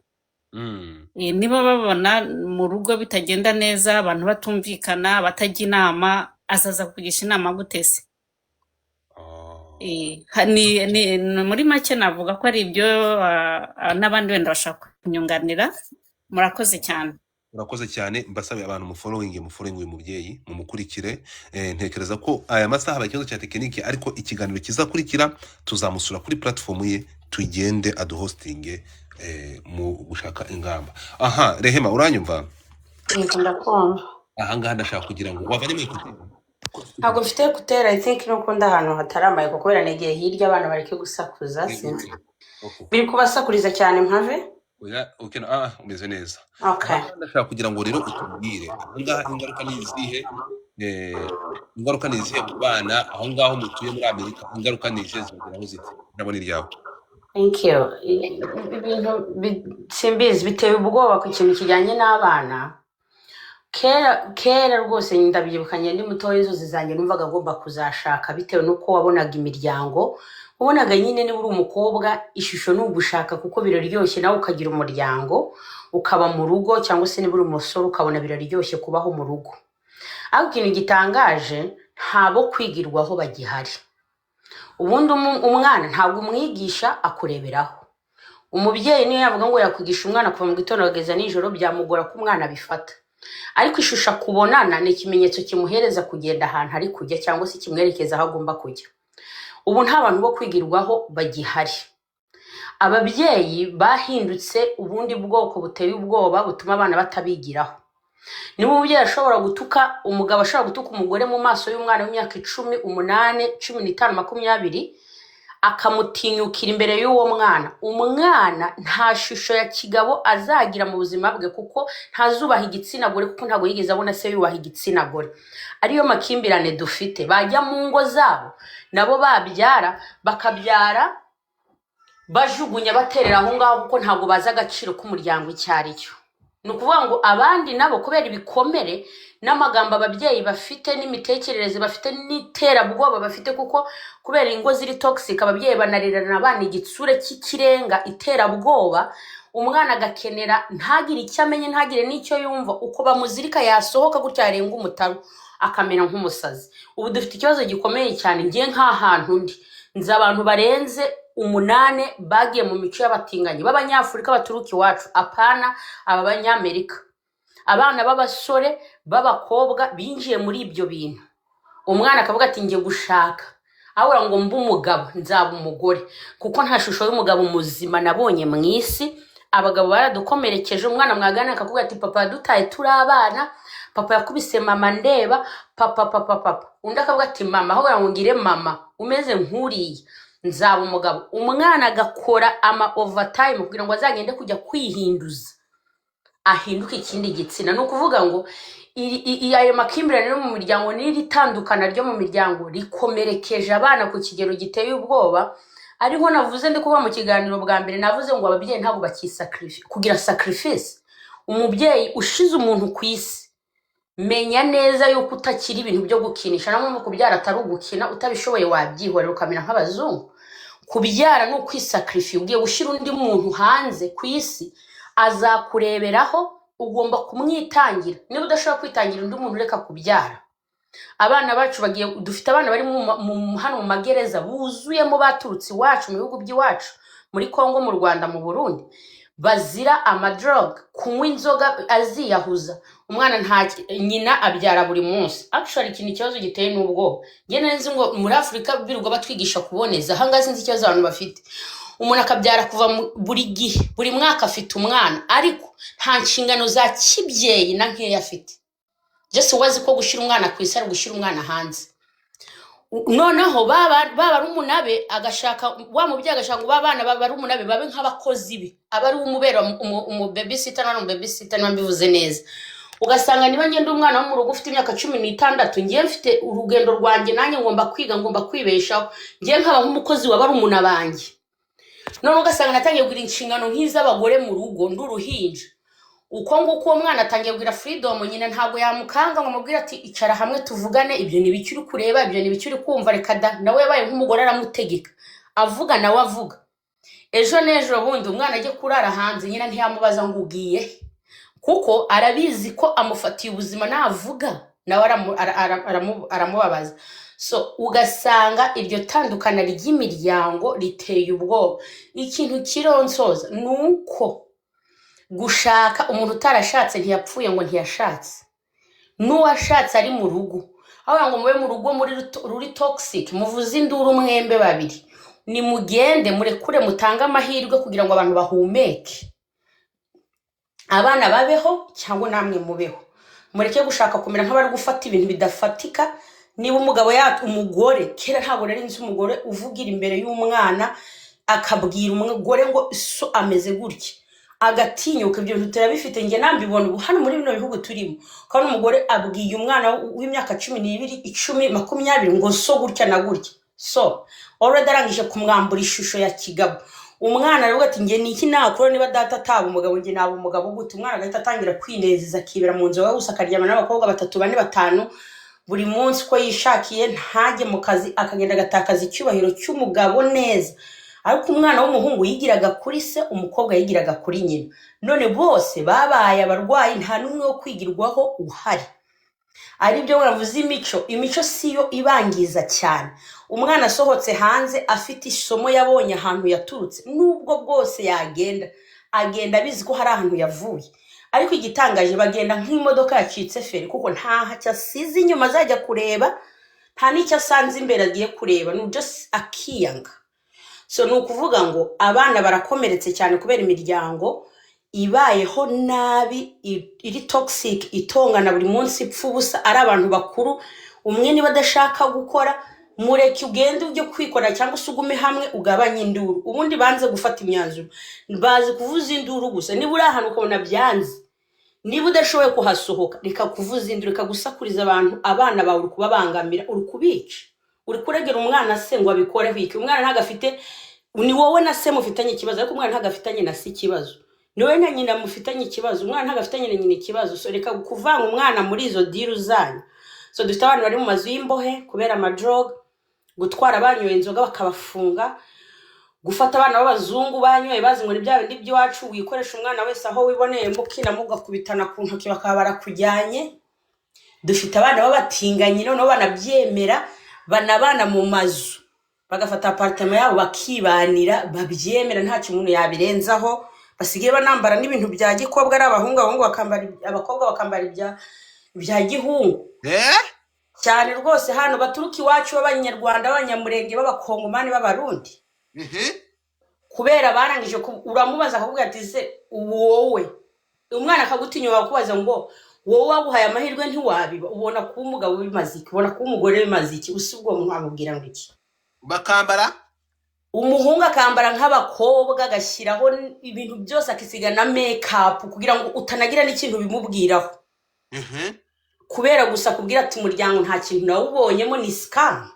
Niba babona mu rugo bitagenda neza, abantu batumvikana, batajya inama, azaza kugisha inama gute se? Muri make navuga ko ari ibyo, n'abandi wenda bashaka kunyunganira. Murakoze cyane. Urakoze cyane. Mbasabe abantu mufollowing uyu mubyeyi, mumukurikire. Ntekereza ko aya masaha ikibazo cya tekinike, ariko ikiganiro kizakurikira tuzamusura kuri platform ye, tugende aduhostinge mu gushaka ingamba. Aha, Rehema uranyumva? Ndakumva. Ahangaha ndashaka kugira ngo wavane mu ikuteri. Ntabwo mfite kutera, I think nuko ahantu hataramaye kuko kubera negeye hirya abana bareke gusakuza, sinzi. Biri kubasakuriza cyane mpave? Umeze neza. Okay. Ndashaka kugira ngo rero utubwire ahangaha ingaruka ni izihe, ingaruka ni izihe ku bana aho ngaho mutuye muri Amerika, ingaruka ni izihe zibageraho zite? Ndabona iryawe. Thank you. Ibintu simbizi biteye ubwoba ku kintu kijyanye n'abana. Kera rwose ndabyibukanye ndi mutoya inzozi zanjye numvaga ngomba kuzashaka bitewe nuko wabonaga imiryango. Ubonaga nyine niba uri umukobwa ishusho n'ugushaka kuko biraryoshye nawe ukagira umuryango ukaba mu rugo, cyangwa se niba uri umusore ukabona biraryoshye kubaho mu rugo. Ariko ikintu gitangaje ntabo kwigirwaho bagihari. Ubundi umwana ntabwo umwigisha akureberaho. Umubyeyi niyo yavuga ngo yakwigisha umwana kuva mu gitondo kugeza nijoro byamugora ko umwana bifata. Ariko ishusho akubonana ni ikimenyetso kimuhereza kugenda ahantu ari kujya cyangwa se kimwerekeza aho agomba kujya. Ubu nta bantu bo kwigirwaho bagihari. Ababyeyi bahindutse ubundi bwoko buteye ubwoba butuma abana batabigiraho. Niba umubyeyi ashobora gutuka umugabo ashobora gutuka umugore mu maso y'umwana w'imyaka 10, 8, 15, 20 akamutinyukira imbere y'uwo mwana, umwana nta shusho ya kigabo azagira mu buzima bwe kuko ntazubaha igitsina gore kuko ntago yigeze abona se yubaha igitsina gore. Ariyo makimbirane dufite, bajya mu ngo zabo nabo babyara bakabyara bajugunya baterera aho ngaho kuko ntago baza agaciro k'umuryango icyari cyo. Nukuvuga ngo abandi nabo kubera ibikomere n'amagambo ababyeyi bafite n'imitekerereze bafite n'iterabwoba bafite kuko kubera ingo ziri toxic ababyeyi banarerana abana igitsure cy'ikirenga iterabwoba, umwana agakenera ntagire icyo amenye ntagire n'icyo yumva, uko bamuzirika yasohoka gutya yarenga umutaro akamera nk'umusazi. Ubu dufite ikibazo gikomeye cyane. Ngiye nk'ahantu ndi nzi abantu barenze 8 bagiye mu mico y'abatinganyi b'abanyafurika baturuka iwacu, apana aba banyamerika. Abana b'abasore b'abakobwa binjiye muri ibyo bintu. Umwana akavuga ati ngiye gushaka ahura ngo mbe umugabo nzaba umugore kuko nta shusho y'umugabo muzima nabonye mu isi. Abagabo baradukomerekeje. Umwana mwagana akavuga ati papa dutaye turi abana, papa yakubise mama ndeba, papa. Undi akavuga ati mama ahura ngo ngire mama umeze nk'uriye nzaba umugabo. Umwana agakora ama overtime kugira ngo azagende kujya kwihinduza ahinduka ikindi gitsina. No kuvuga ngo ayo makimbirane yo mu miryango n'iritandukana ryo mu miryango rikomerekeje abana ku kigero giteye ubwoba. Ariho navuze ndi kuba mu kiganiro bwa mbere navuze ngo ababyeyi ntabwo bakisacrifice kugira sacrifice. Umubyeyi ushize umuntu ku isi menya neza yuko utakiri ibintu byo gukinisha. Namwe mu kubyara atari ugukina, utabishoboye wabyihorera ukamera nk'abazungu. Kubyara no kwisacrifice, ugiye gushira undi muntu hanze ku isi azakureberaho, ugomba kumwitangira. Niba udashobora kwitangira undi muntu reka kubyara. Abana bacu bagiye dufite abana bari hano mu magereza buzuyemo baturutse iwacu mu bihugu by'iwacu, muri Kongo, mu Rwanda, mu Burundi, bazira amadrug, kunywa inzoga aziyahuza. Umwana nta nyina abyara buri munsi. Actually ikintu ikibazo giteye n'ubwo nge nzi ngo muri Afrika birirwa batwigisha kuboneza. Hanga sinzi ikibazo abantu bafite. Umuntu akabyara kuva buri gihe buri mwaka afite umwana, ariko nta nshingano za kibyeyi na nkeya afite. Just wazi ko gushira umwana ku isi ari gushira umwana hanze. Noneho baba ari umunabe agashaka wa mubyeyi agashaka ngo babana baba ari umunabe babe nk'abakozi be, aba ari umubera babysitter na babysitter n'ambivuze neza. Ugasanga niba ngende umwana wo mu rugo ufite imyaka 16 ngiye mfite urugendo rwanjye nanjye ngomba kwiga ngomba kwibeshaho, ngiye nkaba nk'umukozi wa bari umuna banjye. None ugasanga natangiye kugira inshingano nk'iz'abagore mu rugo nduruhinja. Uko nguko uwo mwana atangiye kugira freedom, nyina ntabwo yamukanga ngo mubwira ati icara hamwe tuvugane, ibyo ni biki uri kureba, ibyo ni biki uri kumva, reka da. Nawe yabaye nk'umugore aramutegeka avuga nawe avuga. Ejo nejo bundi umwana agiye kurara hanze, nyina ntiyamubaza ngo ugiye, kuko arabizi ko amufatiye ubuzima navuga nawe aramubabaza. So ugasanga iryo tandukana ry'imiryango riteye ubwoba. Ikintu kironsoza nuko gushaka umuntu utarashatse ntiyapfuye ngo ntiyashatse. N'uwashatse ari mu rugo, aho ngo mube mu rugo muri ruri toxic, muvuze induru mwembe babiri, ni mugende murekure mutanga amahirwe kugira ngo abantu bahumeke, abana babeho cyangwa namwe mubeho. Mureke gushaka kumera nk'abari gufata ibintu bidafatika. Niba umugabo umugore, kera ntabwo nari nzi umugore uvugira imbere y'umwana akabwira umugore ngo so ameze gutya, agatinyuka. Ibyo bintu turabifite nge nambibona ubu hano muri bino bihugu turimo. Kandi umugore abwiye umwana w'imyaka 12, 10, 20 ngo so gutya na gutya. So already arangije kumwambura ishusho ya kigabo. umwana aravuga ati nge niki nakora niba data ataba umugabo nge naba umugabo gute umwana agahita atangira kwinezeza akibera mu nzu gusa akaryama n'abakobwa 3 4 5 buri munsi ko yishakiye ntajye mu kazi akagenda agatakaza icyubahiro cy'umugabo neza ariko umwana w'umuhungu yigiraga kuri se umukobwa yigiraga kuri nyina none bose babaye abarwayi nta numwe wo kwigirwaho uhari ari byo baravuze imico siyo ibangiza cyane umwana asohotse hanze afite isomo yabonye ahantu yaturutse nubwo bwose agenda bizi ko hari ahantu yavuye ariko igitangaje bagenda nk'imodoka yacitse feri kuko ntaha cyasize inyuma azajya kureba nta n'icyo asanze imbere agiye kureba no just akiyanga so ni ukuvuga ngo abana barakomeretse cyane kubera imiryango ibayeho nabi iri toxic itongana buri munsi ipfubusa ari abantu bakuru umwe niba adashaka gukora mureke ugende ujye kwikora cyangwa usugume hamwe ugabanye induru ubundi banze gufata imyanzuro bazi kuvuza induru gusa niba uri ahantu ukabona byanze niba udashoboye kuhasohoka reka kuvuza induru reka gusakuriza abantu abana bawe uri kubabangamira uri kubica uri kuregera umwana se ngo abikore biki umwana ntagafite ni wowe na se mufitanye ikibazo ariko umwana ntagafitanye na se ikibazo niwe na nyina mufitanye ikibazo umwana ntagafitanye na nyina ikibazo so reka kuvanga umwana muri izo diru zanyu so dufite abantu bari mu mazu y'imbohe kubera amadrog gutwara abanyoye inzoga bakabafunga gufata abana b'abazungu banyoye bazi ngo ni bya bindi by'iwacu wikoresha umwana wese aho wiboneye mukina mugakubitana ku ntoki bakaba barakujyanye dufite abana b'abatinganye noneho banabyemera banabana mu mazu bagafata apartment yabo bakibanira babyemera nta kintu yabirenzaho basigaye banambara n'ibintu bya gikobwa ari abahungu bakambara abakobwa bakambara ibya gihungu cyane rwose hano baturuka iwacu b'abanyarwanda b'abanyamurenge b'abakongomani b'abarundi kubera barangije uramubaza akavuga ati se wowe umwana akagutinyura kubaza ngo wowe waguhaye amahirwe ntiwabiba ubona kuba umugabo w'imaziki ubona kuba umugore w'imaziki usubwo umuntu amubwira ngo iki bakambara umuhungu akambara nk'abakobwa agashyiraho ibintu byose akisiga na makeup kugira ngo utanagira n'ikintu bimubwiraho kubera gusa kubwira ati umuryango nta kintu nawubonyemo ni scam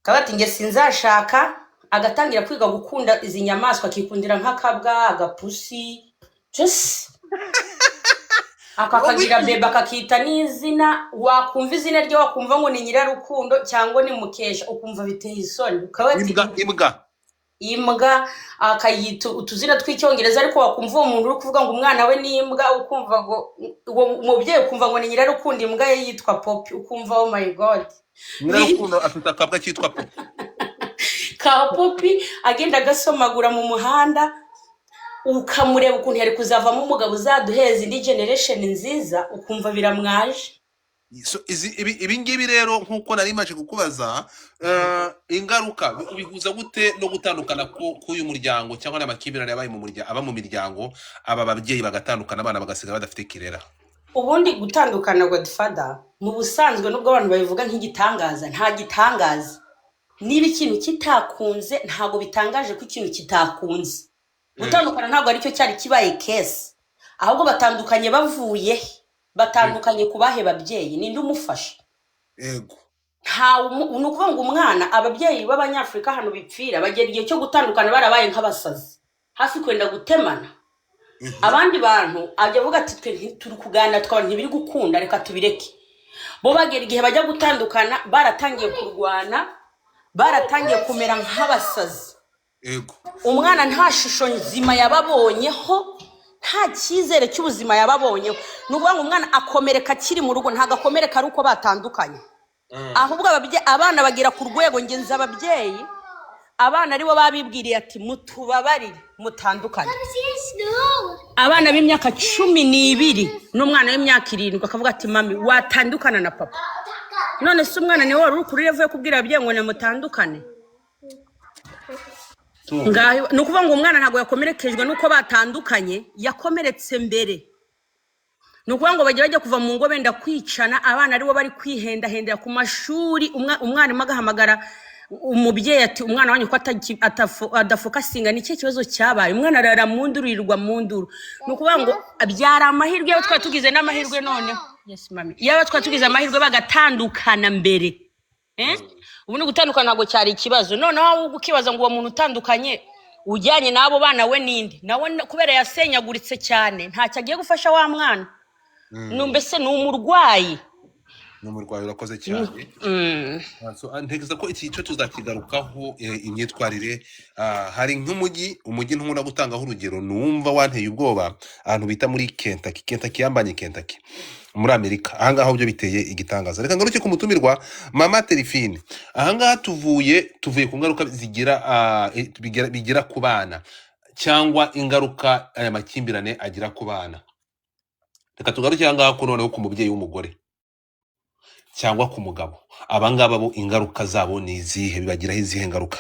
kabati nge sinzashaka agatangira kwiga gukunda izi nyamaswa akikundira nk'akabwa agapusi just akakagira beba akakita n'izina wakumva izina rye wakumva ngo ni Nyirarukundo cyangwa ni Mukesha ukumva biteye isoni kabati imbwa akayita utuzina tw'icyongereza ariko wakumva uwo muntu uri kuvuga ngo umwana we ni imbwa ukumva ngo umubyeyi ukumva ngo ni Nyirarukundo imbwa ye yitwa Poppy ukumva oh my god Nyirarukundo afite akabwa cyitwa Poppy ka Poppy agenda gasomagura mu muhanda ukamureba ukuntu yari kuzavamo umugabo uzaduheza indi generation nziza ukumva biramwaje so ibi ngibi rero nkuko nari maje kukubaza ingaruka bihuza gute no gutandukana k'uyu muryango cyangwa n'amakimbirane yabaye mu muryango aba mu miryango aba babyeyi bagatandukana abana bagasigara badafite kirera ubundi gutandukana Godfather mu busanzwe nubwo abantu babivuga nk'igitangaza nta gitangaza niba ikintu kitakunze ntago bitangaje ko ikintu kitakunze gutandukana ntago ari cyo cyari kibaye case ahubwo batandukanye bavuye batandukanye kubahe babyeyi ninde umufasha yego nukuvuga ngo umwana ababyeyi b'abanyafrika hano bipfira bagera igihe cyo gutandukana barabaye nk'abasazi hafi kwenda gutemana abandi bantu ajya avuga ati turi kuganira twabona ntibiri gukunda reka tubireke bo bagera igihe bajya gutandukana baratangiye kurwana baratangiye kumera nk'abasazi yego umwana nta shusho nzima yababonyeho nta cyizere cy'ubuzima yababonyeho nukuvuga ngo umwana akomereka akiri mu rugo ntago akomereka ari uko batandukanye ahubwo abana bagira ku rwego ngenzi ababyeyi abana aribo babibwiriye ati mutubabarire mutandukanye abana b'imyaka 12 n'umwana w'imyaka 7 akavuga ati mami watandukana na papa none se umwana niwe wari ukuri revuye kubwira ababyeyi ngo namutandukane ngaho nukuvuga ngo umwana ntago yakomerekejwe nuko batandukanye yakomeretse mbere nukuvuga ngo bajya kuva mu ngo benda kwicana abana aribo bari kwihendahendera ku mashuri umwana magahamagara umubyeyi ati umwana wanyu ko adafokasinga ni cyo kibazo cyabaye umwana arara mundurirwa munduru nukuvuga ngo abyara amahirwe y'abo twari tugize n'amahirwe noneho yes mami y'abo twari tugize amahirwe bagatandukana mbere ubu ni gutandukana ntago cyari ikibazo noneho ukibaza ngo uwo muntu utandukanye ujyanye n'abo bana we n'indi nawe kubera yasenyaguritse cyane ntacyo agiye gufasha wa mwana mbese ni umurwayi. n'umurwayi urakoze cyane. Ntekereza ko iki cyo tuzakigarukaho imyitwarire. Hari umujyi ntumura gutangaho urugero numva wanteye ubwoba ahantu bita muri Kentucky yambanye Kentucky muri Amerika. Ahangaha byo biteye igitangaza. Reka ngaruke ku mutumirwa Mama Delphine. Ahangaha tuvuye ku ngaruka bigira ku bana cyangwa ingaruka aya makimbirane agira ku bana. Reka tugaruke ahangaha ko noneho ku mubyeyi w'umugore cyangwa ku mugabo. Abangaba bo ingaruka zabo ni izihe, bibagiraho izihe ngaruka?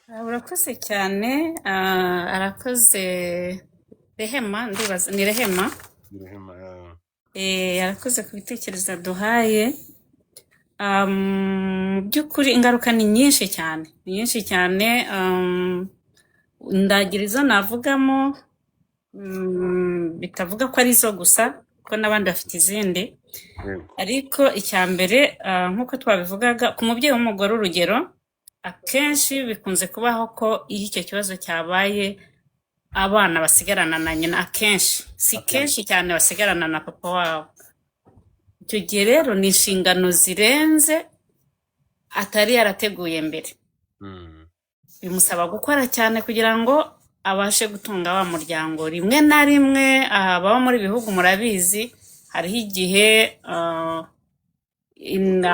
urakoze cyane. Arakoze Rehema, ndibaza ni Rehema. Arakoze ku bitekerezo aduhaye. Mu by'ukuri ingaruka ni nyinshi cyane. Ndagira izo navugamo bitavuga ko ari zo gusa ko n'abandi bafite izindi, ariko icya mbere nk'uko twabivugaga ku mubyeyi w'umugore, urugero akenshi bikunze kubaho ko iyo icyo kibazo cyabaye abana basigarana na nyina, akenshi si kenshi cyane basigarana na papa wabo. Icyo gihe rero ni inshingano zirenze atari yarateguye mbere, bimusaba gukora cyane kugira ngo abashe gutunga wa muryango. Rimwe na rimwe baba muri bihugu murabizi hariho igihe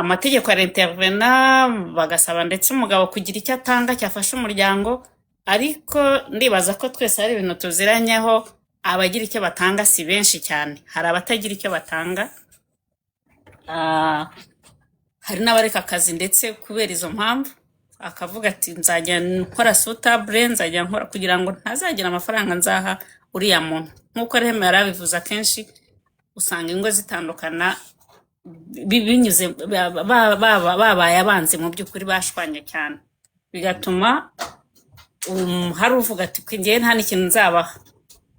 amategeko arintervena bagasaba ndetse umugabo kugira icyo atanga cyafasha umuryango, ariko ndibaza ko twese hari ibintu tuziranyeho. Abagira icyo batanga si benshi cyane, hari abatagira icyo batanga, hari n'abareka akazi ndetse kubera izo mpamvu, akavuga ati nzajya nkora sutabure, nzajya nkora kugira ngo ntazagira amafaranga nzaha uriya muntu. Nk'uko Rehema yarabivuze, akenshi usanga ingo zitandukana binyuze babaye abanzi, mu by'ukuri bashwanye cyane, bigatuma hari uvuga ati ngewe nta n'ikintu nzabaha,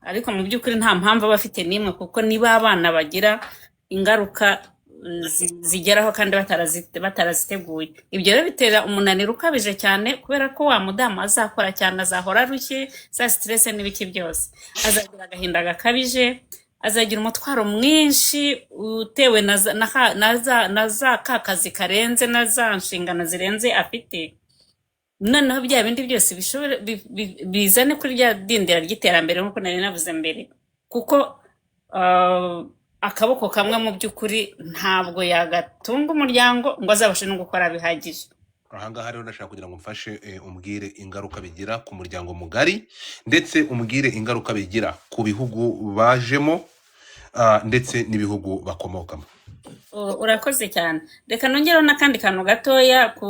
ariko mu by'ukuri nta mpamvu aba afite n'imwe, kuko niba abana bagira ingaruka zigeraho kandi bataraziteguye. Ibyo rero bitera umunaniro ukabije cyane, kubera ko wa mudamu azakora cyane, azahora arushye, za stress n'ibiki byose, azagira agahinda gakabije, azagira umutwaro mwinshi utewe na za kazi karenze, na za nshingano zirenze afite. Noneho bya bindi byose bizane kuri rya dindira ry'iterambere nk'uko nari navuze mbere, kuko akaboko kamwe mu by'ukuri ntabwo yagatunga umuryango ngo azabashe no gukora bihagije. Ahangaha rero ndashaka kugira ngo mfashe umbwire ingaruka bigira ku muryango mugari, ndetse umbwire ingaruka bigira ku bihugu bajemo ndetse n'ibihugu bakomokamo. Urakoze cyane. Reka nongereho n'akandi kantu gatoya ku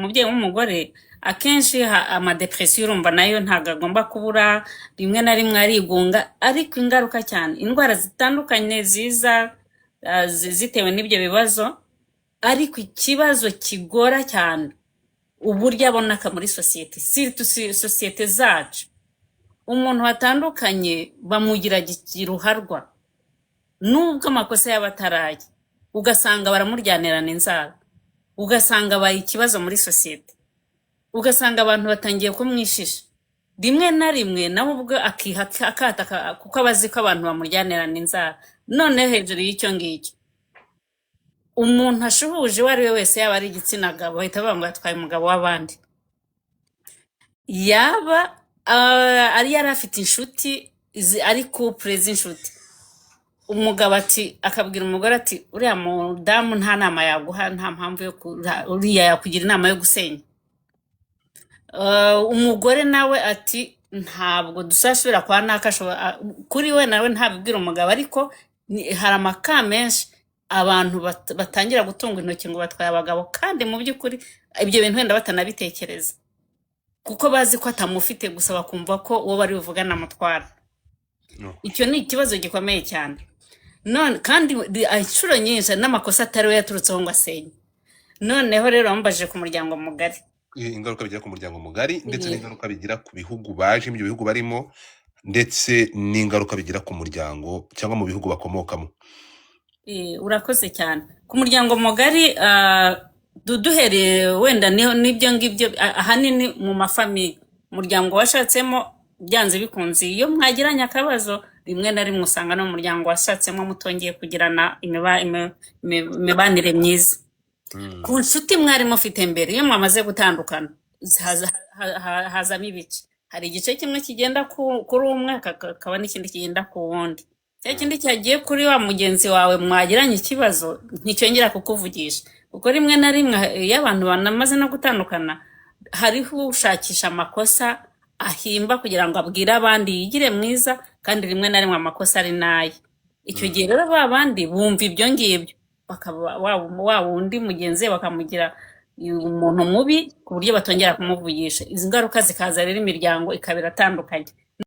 mubyeyi w'umugore. Akenshi amadepresiyo urumva nayo ntabwo agomba kubura, rimwe na rimwe arigunga, ariko ingaruka cyane indwara zitandukanye ziza zitewe n'ibyo bibazo. Ariko ikibazo kigora cyane uburyo aboneka muri sosiyete, sosiyete zacu, umuntu watandukanye bamugira giruharwa nubwo amakosa yaba ataraye, ugasanga baramuryanirana inzara, ugasanga baye ikibazo muri sosiyete, ugasanga abantu batangiye kumwishisha. Rimwe na rimwe nawe ubwo akataka kuko abazi ko abantu bamuryanirana inzara. None hejuru y'icyo ngicyo, umuntu ashuhuje uwo ari we wese, yaba ari igitsina gabo, bahita bavuga ngo yatwaye umugabo w'abandi. Yaba ari yari afite inshuti, ari couple z'inshuti, umugabo akabwira umugore ati uriya mudamu nta nama yaguha, nta mpamvu yo uriya yakugira inama yo gusenya. Umugore nawe ati ntabwo dusashobora kwa naka, kuri we nawe ntabibwira umugabo, ariko hari amaka menshi abantu batangira gutunga intoki ngo batwaye abagabo, kandi mu by'ukuri ibyo bintu wenda batanabitekereza, kuko bazi ko atamufite, gusa bakumva ko uwo bari buvugana amutwara. Icyo ni ikibazo gikomeye cyane. None kandi inshuro nyinshi n'amakosa atari we yaturutseho ngo asenye. Noneho rero bambaje ku muryango mugari, ingaruka bigira ku muryango mugari, ndetse n'ingaruka bigira ku bihugu baje, mu bihugu barimo, ndetse n'ingaruka bigira ku muryango cyangwa mu bihugu bakomokamo. Urakoze cyane. Ku muryango mugari duhereye wenda n'ibyo ngibyo ahanini mu mafamiye, umuryango washatsemo byanze bikunze iyo mwagiranye akabazo rimwe na rimwe usanga no mu muryango washatsemo mutongeye kugirana imibanire myiza. Ku nshuti mwari mufite mbere iyo mwamaze gutandukana hazamo ibice, hari igice kimwe kigenda kuri umwe hakaba n'ikindi kigenda ku wundi. Cya kindi cyagiye kuri wa mugenzi wawe mwagiranye ikibazo nticyongera kukuvugisha, kuko rimwe na rimwe iyo abantu banamaze no gutandukana hariho ushakisha amakosa ahimba kugira ngo abwire abandi yigire mwiza, kandi rimwe na rimwe amakosa ari naye. Icyo gihe rero ba bandi bumva ibyo ngibyo bakaba wa wundi mugenzi we bakamugira umuntu mubi ku buryo batongera kumuvugisha. Izi ngaruka zikaza rero imiryango ikaba iratandukanye.